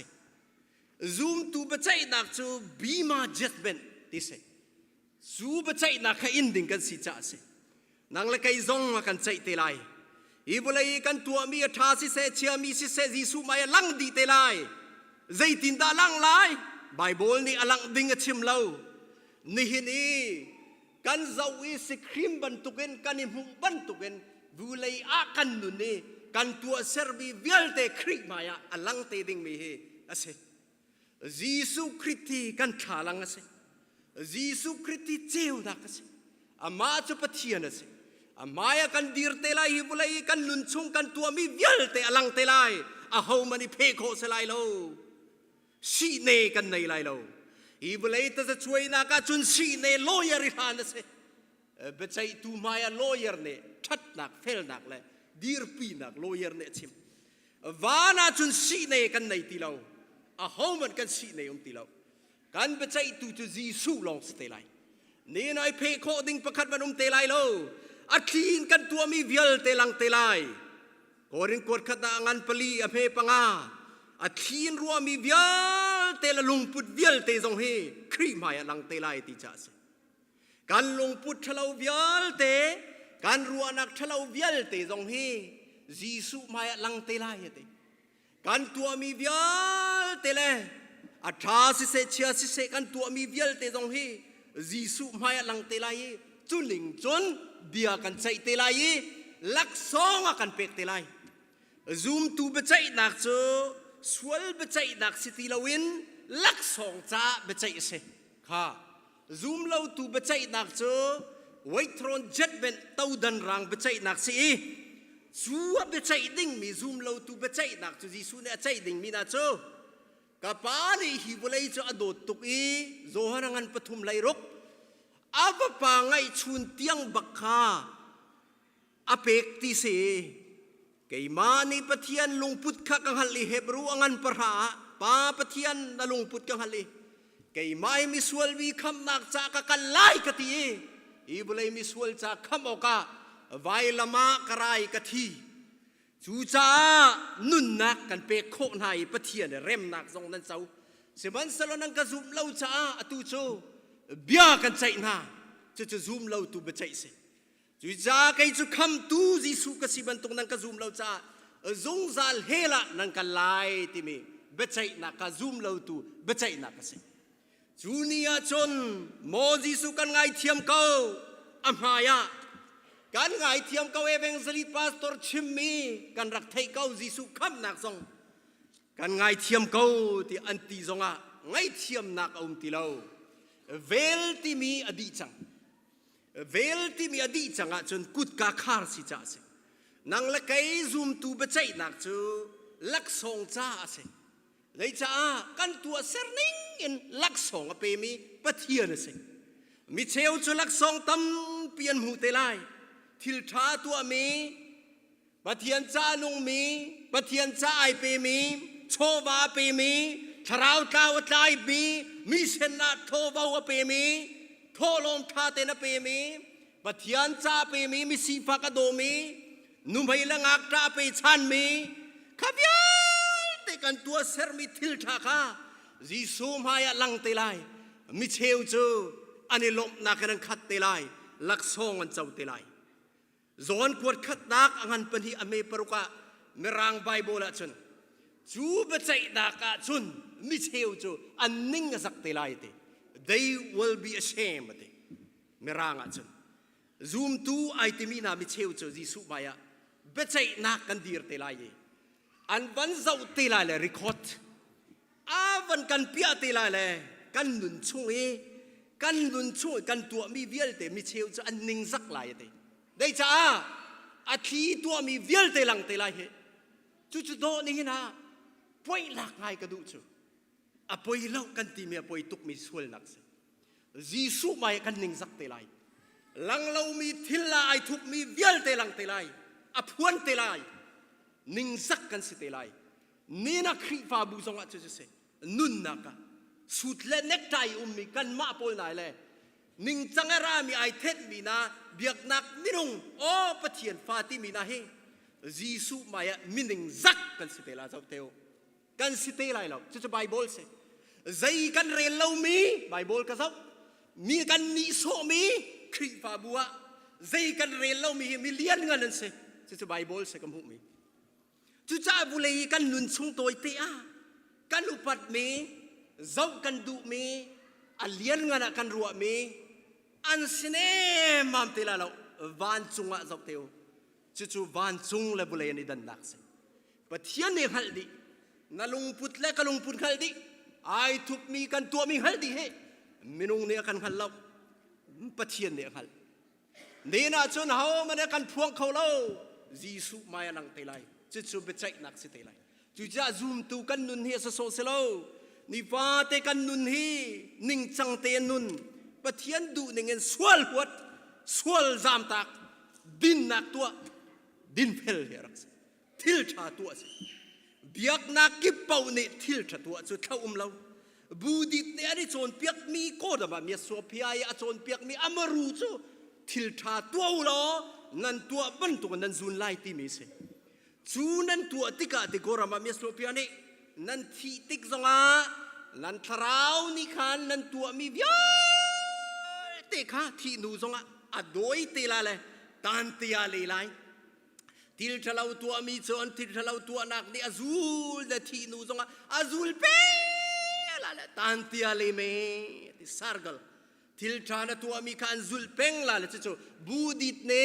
zoom ตูเบใจนักจูบีมา judgment ที่เสซูเบใจนักให้อินดิ้งกันสิจ้าเสนังเล็กไอ้ซงมากันใจเตลัยอีบุเลยกันตัวมีท่าสิเสเชียมีสิเสจิสุมาลังดีเตลัยใจตินดาลังไลไบเบิลนี่อลังดิ้งชิมเล่านี่ฮินีกันเจ้าอิสครีมบันตุกันกันอิมุบันตุกันบุเลยอากันนุนี่กันตัวเซอร์บีเวลเตคริกมายาอลังเตดิ้งมีเฮอเสจิสุคริสต์กันขาลังอเสจิสุคริสต์เจ้านักอเสอามาจุปเทียนอเสอามายกันดีร์เตลัยบุเลยกันลุนชงกันตัวมีเวลเตอลังเตลัยอาเฮามันเพโคสไลโลชีเนกันในไลโลอีบุเลยจะช่วยนักจุนชีเนลอยริฮานเสเบใจตูมายาลอยร์เนทัดนักเฟลนักเลยดีร์ปีนักลอยร์เนชิมวานาจุนชีเนกันในตีเราอาเฮามันกันชีเนตีเรากันเบใจตูจะจีสูลองสเตลัยนี่นายเพโคดิ้งประคัดมันเตลัยโลอัดขีนกันตัวมีเวลเตลังเตลัยโกรินกดขัดงานปลีอเพปังอาอัดขีนรัวมีเวลเตลลุงพุดเวลเตจงเฮครีมายลังเตลัยติจ่าเสกันลุงพุดทะเลาเวลเตกันรัวนักทะเลาเวลเตจงเฮจีสุมายลังเตลัยเตกันตัวมีเวลเตเลอัฐาสิเสเชียสิเสกันตัวมีเวลเตจงเฮจีสุมายลังเตลัยจุลิงจนเบียกันใจเตลัยลักซองกันเป็กเตลัยซูมตูเบใจนักโจสวลเบใจนักสิติลาวินลักซองจ้าเบใจเสค่ะซูมเราตูเบใจนักโจไว้ทรอนเจ็ดเป็นเต้าดันรังเบใจนักสิชัวเบใจดิ่งมีซูมเราตูเบใจนักโจจีซูเนี่ยใจดิ่งมีนะโจกับปานีฮิบุเลยจะอดตุกอีโจฮันังอันปฐุมไลรกอาบปางไงชุนเตียงบักคาอเปกติเสเกยมานีปะเทียนลงพุทธกังหันลีเฮบรูอังันปะราปาปะเทียนนลงพุทธกังหันลีเกยมามิสวลวีคำนักจากกันไล่กะทีอีบุเลยมิสวลจากคำโอกาไวละมากระไรกะทีจูจ้านุนนักกันเปกโคไนปะเทียนเร็มนักทรงนั้นเจ้าเสมันสลนังกะซุมเล่าจ้าอตูโจเบียกันใจน่าจะซูมเราตูเบใจเสจุจ้าใครจะคำตูจิสุกสิบันตรงนั้นก็ซูมเราจ้าจงซาลเฮละนั่งกันไล่ที่มีเบใจนักก็ซูมเราตูเบใจนักก็เสจูนียจนโมจิสุกันไงเทียมเขาอัมหายากันไงเทียมเขาเอเวงสลิปาสตอร์ชิมมีกันรักไทยเขาจิสุคำนักทรงกันไงเทียมเขาที่อันตีทรงอ่ะไงเทียมนักอุ้มตีเราเวลที่มีอดีตจังเวลที่มีอดีตจังจนกุดกาคาร์สิจ้าเสนังละไกซูมตูเบใจนักจูลักสองจ้าเสเลยจ้ากันตัวเซอร์นิงอินลักสองเปมีปะเทียนเสมิเชลจูลักสองตั้มเปลี่ยนหูเตลัยทิลทาตัวมีปะเทียนจ้านุงมีปะเทียนจ้าไอเปมีโชวาเปมีทราวตาวตายบีมิเชนาโทวาวเปมีโทลมทาเตนเปมีปะเทียนจ้าเปมีมิสีฟากโดมีนุ่มให้ละงักตาเปชันมีขับยันเตกันตัวเซอร์มิทิลทาค่ะจีซูมายลังเตลัยมิเชลจูอันนี้ลมนักนังขัดเตลัยลักซองอันเจ้าเตลัยจวนขวดขัดนักอันเป็นที่อเมปรุกะเมรังไบเบิลชนจูเบใจนักชนมิเชลจูอันนิ่งสักเตลัยเต they will be ashamed เตเมรังชนซูมตูไอติมีนามิเชลจูจีสุมายะเบใจนักกันดีร์เตลัยอันวันเจ้าเตลัยเลยรีคอร์ดอาวันกันเปียเตลัยเลยกันหนุนช่วยกันหนุนช่วยกันตัวมีเวียลเตมิเชลจูอันนิ่งสักลายเตได้จ้าอาทีตัวมีเวียลเตลังเตลัยเหจู่ๆโดนี่นะป่วยหลักไงกระดูจูอ่ะป่วยเล่ากันตีเมียป่วยตุกมีส่วนหนักสิจีสุมากันนิ่งสักเตลัยหลังเรามีทิลลาไอทุกมีเวียลเตลังเตลัยอ่ะพวนเตลัยนิ่งสักกันสิเตลัยนี่นักขีฟ้าบุษงะจู่ๆเสนุนนักสุดเล่นเน็กไทมีกันมาป่วยไหนเลย นิ่งจังรามีไอเทนมีนาเบียกนักมินุงโอ้ปะเทียนฟาติมีนาเฮจีสุมายะมินิงซักกันสิเตลาเจ้าเตวกันสิเตลายเราจะไบเบิลเสใจกันเรียนเรามีไบเบิลกันซับมีกันนิโสมีคริฟาบัวใจกันเรียนเรามีเลียนเงินนั่นเสจะไบเบิลเสกัมพุมีจุจ้าบุเลยกันนุนชงตัวเตียกันอุปัตมีเจ้ากันดูมีอันเลียนเงินกันรัวมีอันสิเนมัมเตลาเราวันจุงะเจ้าเตวจู่ๆวันจุงและบุเลยนี่ดันนักเสปะเทียนนี่ฮัลดีนาลุงพุทธและกลุงพุทธฮัลดีไอทุกมีกันตัวมีฮัลดีเฮมินุงเนี่ยกันฮัลเราปะเทียนเนี่ยฮัลนี่นะจนเขามันเนี่ยกันพวงเขาเราจีสุมายันเตลัยจู่ๆไปใจนักสิเตลัยจู่จ้าซูมตูกันนุนเฮสโซเซโลนี่ฟ้าเตกันนุนเฮนิ่งจังเตนุนปะเทียนดูหนึ่งเงินสวลหัวสวลจามตักดินนักตัวดินเพลเฮรักทิลชาตัวสิเบียกนักกิบเป่าเนี่ยทิลชาตัวสุดเท่าเราบูดิตเนี่ยนี่โจนเปียกมีโคดแบบมีสวพยายโจนเปียกมีอมรูจูทิลชาตัวเรานั่นตัวบันตัวนั่นซุนไลที่มีสิจูนั่นตัวติกาติโกรามามีสวพยายนี่นั่นที่ติกจังอ่ะนั่นทราวนี่ขันนั่นตัวมีวิญเตค่ะที่นูจังอ่ะอโดยเตลาเลยตันเตียเลยไลทิลทะเลาตัวมีจนทิลทะเลาตัวนักนี่อาซูลเดที่นูจังอ่ะอาซูลเป้ละละตันเตียเลยเมติสาร์กลทิลทานตัวมีการซูลเป้งละละจู่บูดิตเน่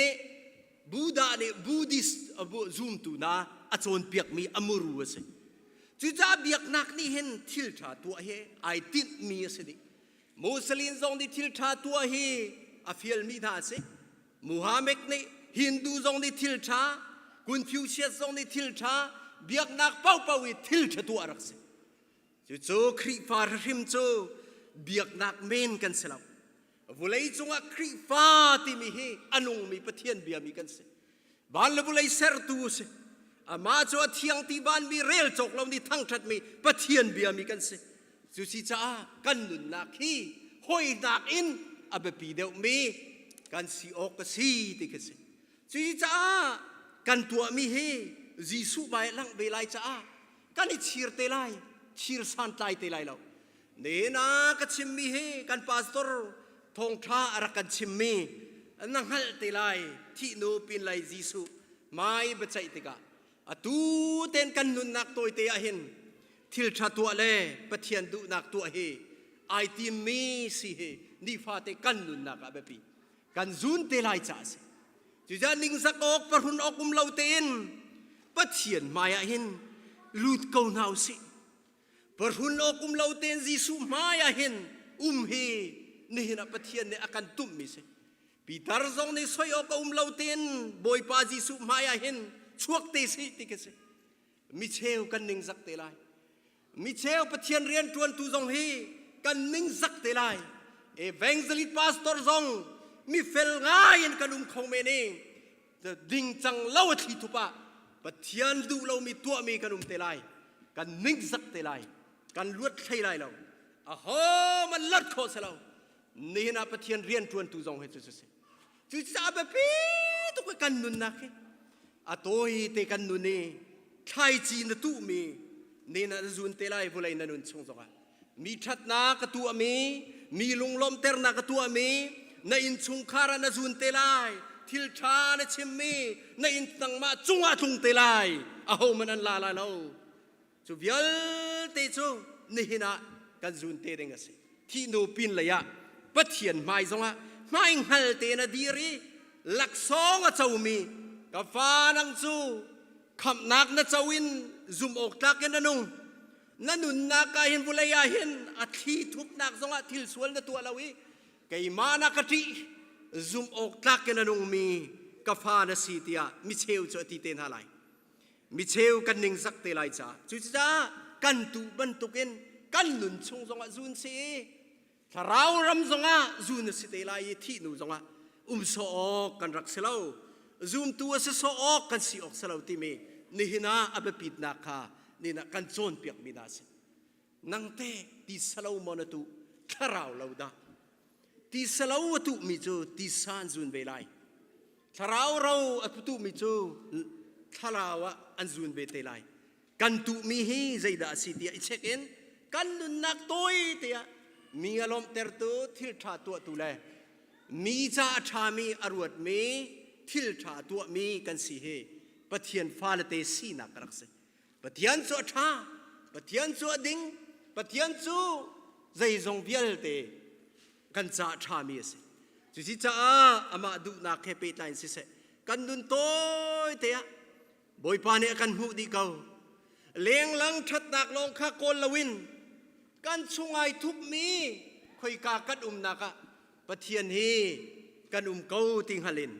บูดาเน่บูดิสซูมตัวนะอาจนเปียกมีอมรูเสจู่จ้าเบียกนักนี่เห็นทิลทาตัวเฮไอติดมีเสดิมุสลิมจงดิทิลทาตัวเฮอาฟิลมีท่าเสมุฮัมมัดนี่ฮินดูจงดิทิลทากุนฟิวเชียสจงดิทิลทาเบียกนักเป้าเป้าวิทิลทาตัวรักเสจู่คริฟาริมจู่เบียกนักเมนกันเสลาวบุเลยจงอัคริฟาติมีเฮอนุงมีปะเทียนเบียมีกันเสบ้านละบุเลยเซอร์ตูเสอามาจวดเทียงที่บ้านมีเรลจกเรานี่ทั้งชัดมีปะเทียนเบียมีกันเสจู่สิจ้ากันนุนนักฮีห้อยนักอินอาเบปีเดียวมีกันสีออกก็สีติกเสจู่สิจ้ากันตัวมีเฮจีสุใบลังเบลัยจ้ากันอิชีร์เตลัยชีร์สันไตเตลัยเราเนน่าก็ชิมมีเฮกันพาสตอร์ทงท้าอารักันชิมมีนั่งฮัลเตลัยที่โนปินไลจีสุไม่บัจจัยติกาอตูเต้นกันนุนนักตัวเตะเห็นทิลชาตัวเล่ปะเทียนดูนักตัวเฮไอทีมีสิเฮนี่ฟาเตกันนุนนักอาเบปีกันซุนเตลัยจ้าสิจุดนิ่งสักอกปะหุนอกุมเลาเต้นปะเทียนมายาเห็นลูดเกาหนาวสิปะหุนอกุมเลาเต้นจีสุมายาเห็นเฮนี่นะปะเทียนเนี่ยอาการตุ่มมิสิปีตาร์ซองเนี่ยสอยอกุมเลาเต้นบอยปาจีสุมายาเห็นชวกเตสิติกเสมิเชลกันนิ่งสักเตลัยมิเชลปะเทียนเรียนทวนตูซองเฮกันนิ่งสักเตลัยเอเวงซลิตพาสตอร์ซองมีเฟลง่ายกันของเมเน่ดิ่งจังเล่าที่ทุปะปะเทียนดูเรามีตัวมีกันเตลัยกันนิ่งสักเตลัยกันลวดใช่ไรเราอ้โหมันลัดโคสเรานี่นะปะเทียนเรียนทวนตูซองเฮจุดจุดซาเบปีตุกกันนุนนักอโตยเตกันนุนีไทยจีนตู้มีนี่นะจุนเตลัยบุเลยนันุนชงสกะมีชัดนากตัวมีลุงลมเตอร์นากตัวมีในอินชงคารานะจุนเตลัยทิลชาเนชิมมีในอินตังมาจุงอาจุงเตลัยอ้าวมันอันลาลาเราจูวิลเตจูนี่นะกันจุนเตเรงสิที่โนปินเลยะปะเทียนไม่จงอ่ะไม่หัลเตนะดีรีหลักสองอ่ะเจ้ามีกาฟานังจูคำนักนะเจ้าวินซุมออกจากกันนั่นนุนนักเห็นบุเลยเห็นอาทิทุกนักสงฆ์ทิลสวนตัวเราอีไก่มานักที่ซุมออกจากกันนั่นมีกาฟานะสีเตียมิเชลจะติเตนอะไรมิเชลกันนิ่งสักเตลัยจ้าจุดจ้ากันตุบันตุกินกันนุนชงสงฆ์จุนสีถ้าเรารำสงฆ์จุนสีเตลัยที่นูสงฆ์โซอกกันรักเสลาซูมตัวเสโซอกกันสีออกเสลาที่มีนี่นะอับปิดนักค่ะนี่นะกันโจนเปียกมีนาสินังเตที่เสลามอนัตุทาราวเราดา ตีสลาวตุมิจูตีสานจุนเบลัยทาราวเราอตุมิจูทาราวอันจุนเบเตลัยกันตุมีฮีใจดาสิเดียเช็คอินกันนุนนักตัวเตียมีอารมณ์เตอร์ตัวทิลชาตัวตุเลมีจ่าชามีอรวดมีทิลชาตัวมีกันสิเฮปะเทียนฟ้าละเตสีนักรักษาปะเทียนจัวชาปะเทียนจัวดิ้งปะเทียนจัวใจทรงเบียลเตกันจ่าชามีสิจุดที่จ่าอามาดูนักเฮปิตายสิเสกันนุนโตเตียบอยปานี่กันหูดีเก่าเลี้ยงหลังชัดนักลงข้าโกลวินกันช่วยทุบมีคอยกากันนักปะเทียนฮีกันเกาติงฮัลิน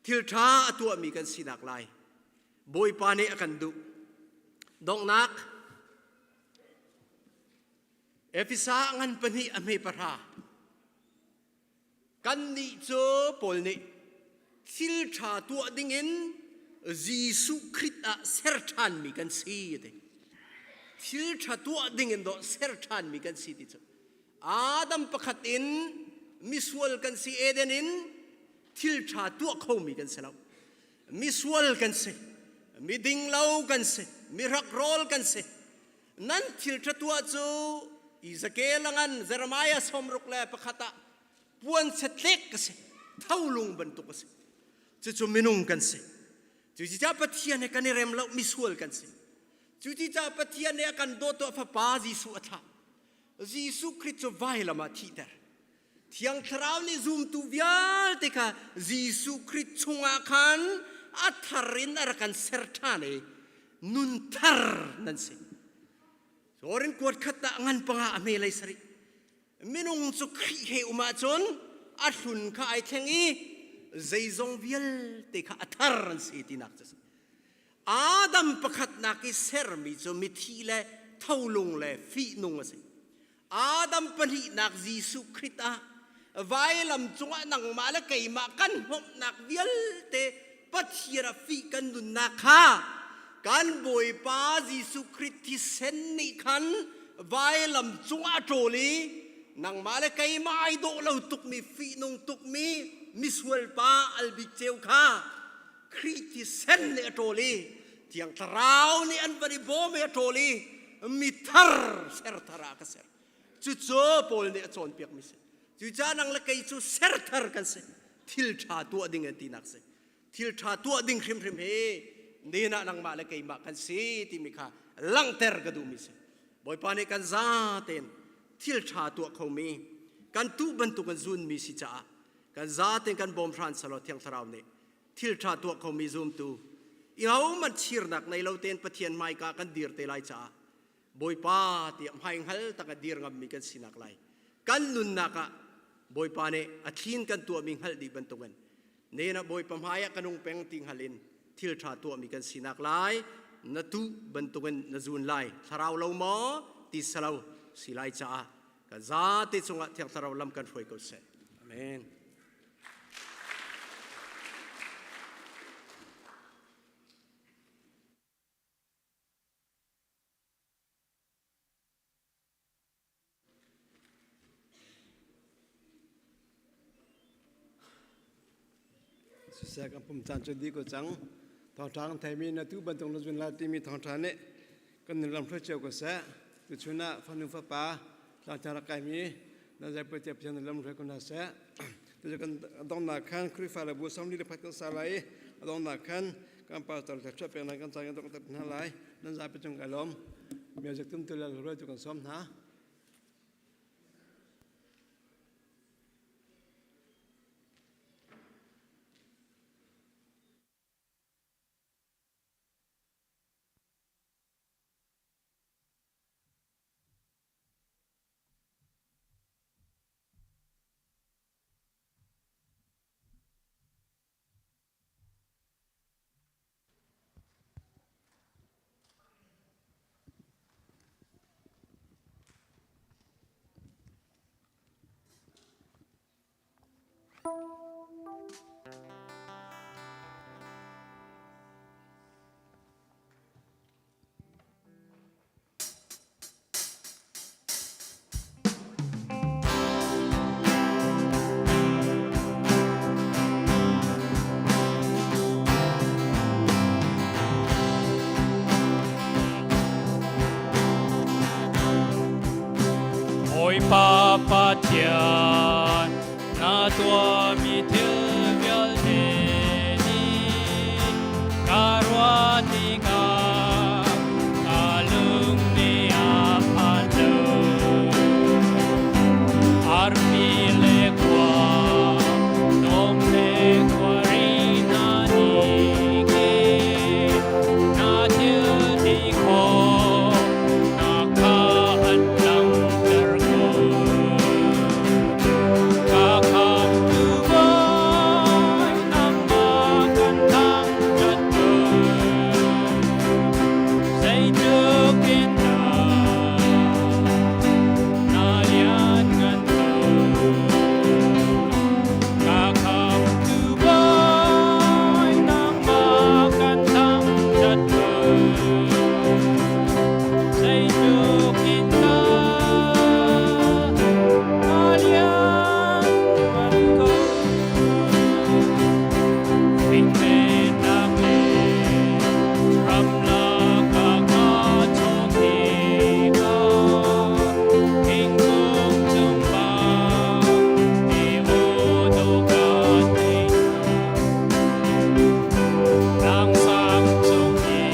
ทิลท้าตัวมีกันสินักลายบอยปานี่กันดุดองนักเอฟิซางันปนีอเมปรากันนี่โจปอลนี่ทิลท้าตัวดิ่งอินยิสุคริสต์เซอร์ทันมีกันสีเดทิลท้าตัวดิ่งอินโดเซอร์ทันมีกันสีดิจ้ะอาดัมประคัดอินมิสวลกันสีเอเดนินทิลท้าตัวเขามีกันเสลามิสวลกันสีมีดิ่งเล่ากันสิมีรักโรลกันสินั่นทิลทัวจูอิสเกลังันเซรมายาสมรุกเลปะขตะปวนเสตเล็กกันสิเท่าลุงบรรทุกกันสิจูมินุงกันสิจูจิจ้าปะเทียนกันในเรมเล่ามิสวลกันสิจูจิจ้าปะเทียนกันโดตัวฟ้าปาจิสุอัฐาจิสุคริสต์ไว้ละมาทีเดอร์ที่ยังคราวนี้ซูมตูวิอาลติกาจิสุคริสต์ชงอาคันอัฐารินอารักันเซอร์ทานนุนทาร์นั่นสิโซรินกวดขัดตะงันปังอาเมลัยสริมินุงสุขรีเฮอุมาจนอัตุนข้าไอเทงีใจจงวิลติกาอัฐารันสิตินักจัสอาดัมประคัดนักอิเซอร์มิจงมิทีเลเท่าลงเลฟีนุงสิอาดัมปนินักยิสุคริสต์ไว้ลำจงนังมาละไก่มากันหอมนักวิลเตปัจเจียรฟีกันดุนนักฮะกันบอยปาจิสุคริสติเซนนิคันไว้ลำจงอาโจลีนังมาเลกัยมาไอโดเราตุกมีฟีนงตุกมีมิสเวลปาอัลบิเจวคาคริสติเซนเนโจลีที่ยังทราวนี่อันบริโภคเมโจลีมิทาร์เซร์ทารากเซร์จุดโจโพลเนี่ยจอนเปียกมิเซจุดจานังเลกัยจุเซร์ทาร์กันเซทิลชาตัวดิ่งตีนักเซทิลชาตัวดิ่งคริมเฮนี่นะนังมาเลกัยมากันสิที่มิค่ะลังเตอร์กระดูมิเซบอยปานิกันซาเตนทิลชาตัวเขามีกันตู้บรรทุกกันซุนมีสิจ้ากันซาเตนกันบอมทรานสโลเทียงทราวนี่ทิลชาตัวเขามีซุมตูอีเขามันชีร์นักในเราเตนปะเทียนไม่กากันดีร์เตลัยจ้าบอยปาเตียมให้หัลตะกันดีร์งมีกันสินักไลกันนุนนักะบอยปาเนอัดลินกันตัวมิงหัลดีบรรทุกกันเนี่ยนะบอยปามหายกันงเปงติงหัลินทิลชาตัวมีกันสินักไลนัตุบรรทุกกันนจูนไลทาราวเราหมอติสลาวสิไลจ้ากันซาติจงะเทียงทาราวลำกันช่วยกุศลอาเมนสุดท้ายกันผมจันจุดดีก็จังทางทางไทยมีนัตุบรรทุกนจุนลาที่มีทางทางนี้กันลำพระเจ้าก็เสะตุชนะฟันนุฟ้าป่าทางจารกายมีนั่นจะเปิดเจ็บยันลำพระคนนั้นเสะตุจะกันต้องนักขันคริฟาระบุสามลีพัดกันสลายต้องนักขันการป่าตลอดจะเป็นนักกันใจกันต้องตัดหน้าไหลนั่นจะเป็นจงกลมมีจากตุ้มตัวเราเรื่อยจุกันซ้อมนะ pa pa thian na tua mi thil vial ne ni karwa ti ka alung ni a palo armi le kwa dom le kwa ri na ni ke na thil ti ko na ka an lang ter ko ka kam tu boy nang ma kan tang chat ko say tu kin na lian ngan ko ka kam tu boy nang ma kan tang chat ko say tu kin na lian ngan ko Vinh lên nang le ram la ka ka chong thi ka king kong chung ba e o do ka te nang sang chung ye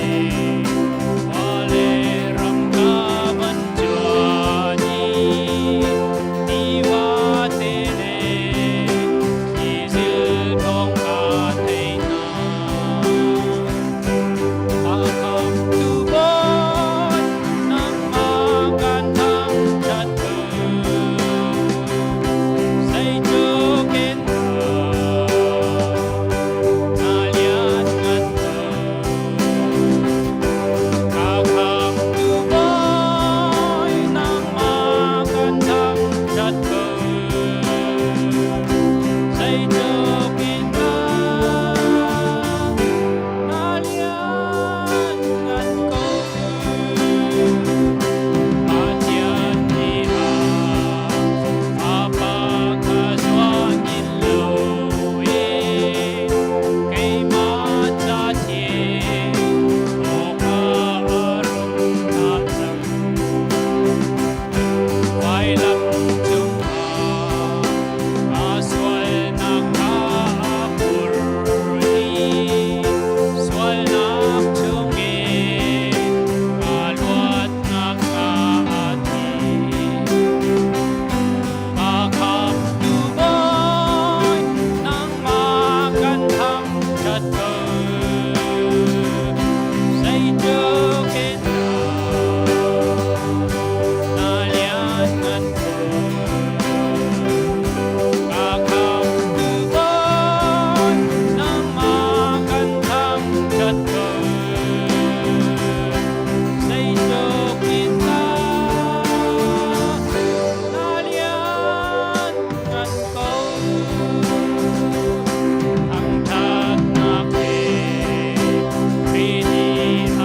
wa le ram ka ban chua ni ni wa te le ni zil thong ka te na Akam tu boy nang makan tang chat ko say tu kin na lian ngan ko Akam tu boy nang makan tang chat ko say tu kin na lian ngan ko Patian ni apa ka suan in lo kay mata tie o ka arum na sang Wai lam chung aswal na ka apur swal na chung alwat na ka ati Akam tu boy nang makan thang chat ko say tu kin na lian ngan ko Akam tu boy nang makan thang chat ko say tu kin na lian ngan ko ang tat na ke pini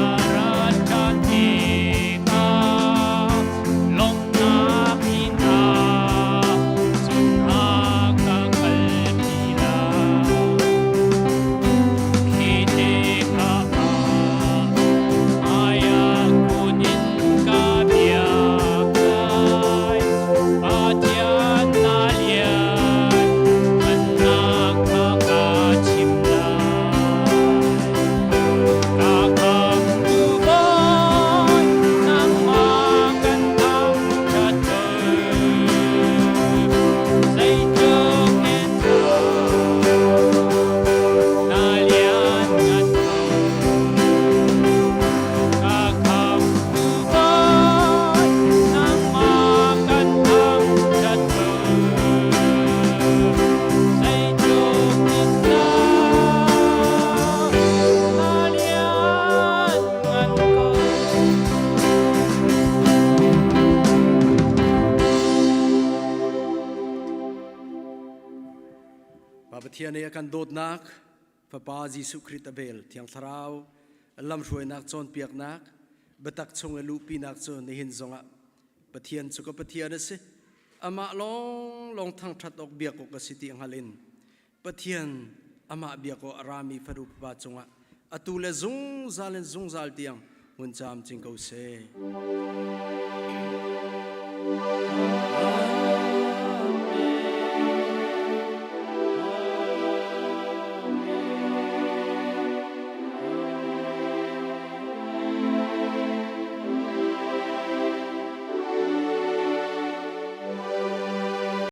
arat kati ka long na pina sumha ka kalpila kite ka aya kunin ka biyakay patian na lian anak makachimlay Kakam tu boy nang makan tang chat ko say tu kin na lian ngan ko Kakam tu boy nang makan tang chat ko say tu kin na lian ngan ko Papathian ni akan dot nak Papa Jesu Christ abel tiang tharau lam shuai nak chon piak nak betak chung lu pi nak chon ni hin zonga pathian chu ka pathian ase ama long thang that ok biak ko ka siti ang halin pathian ama biak ko arami faru pa chunga atule zung zal tiang hun cham ching ko se อา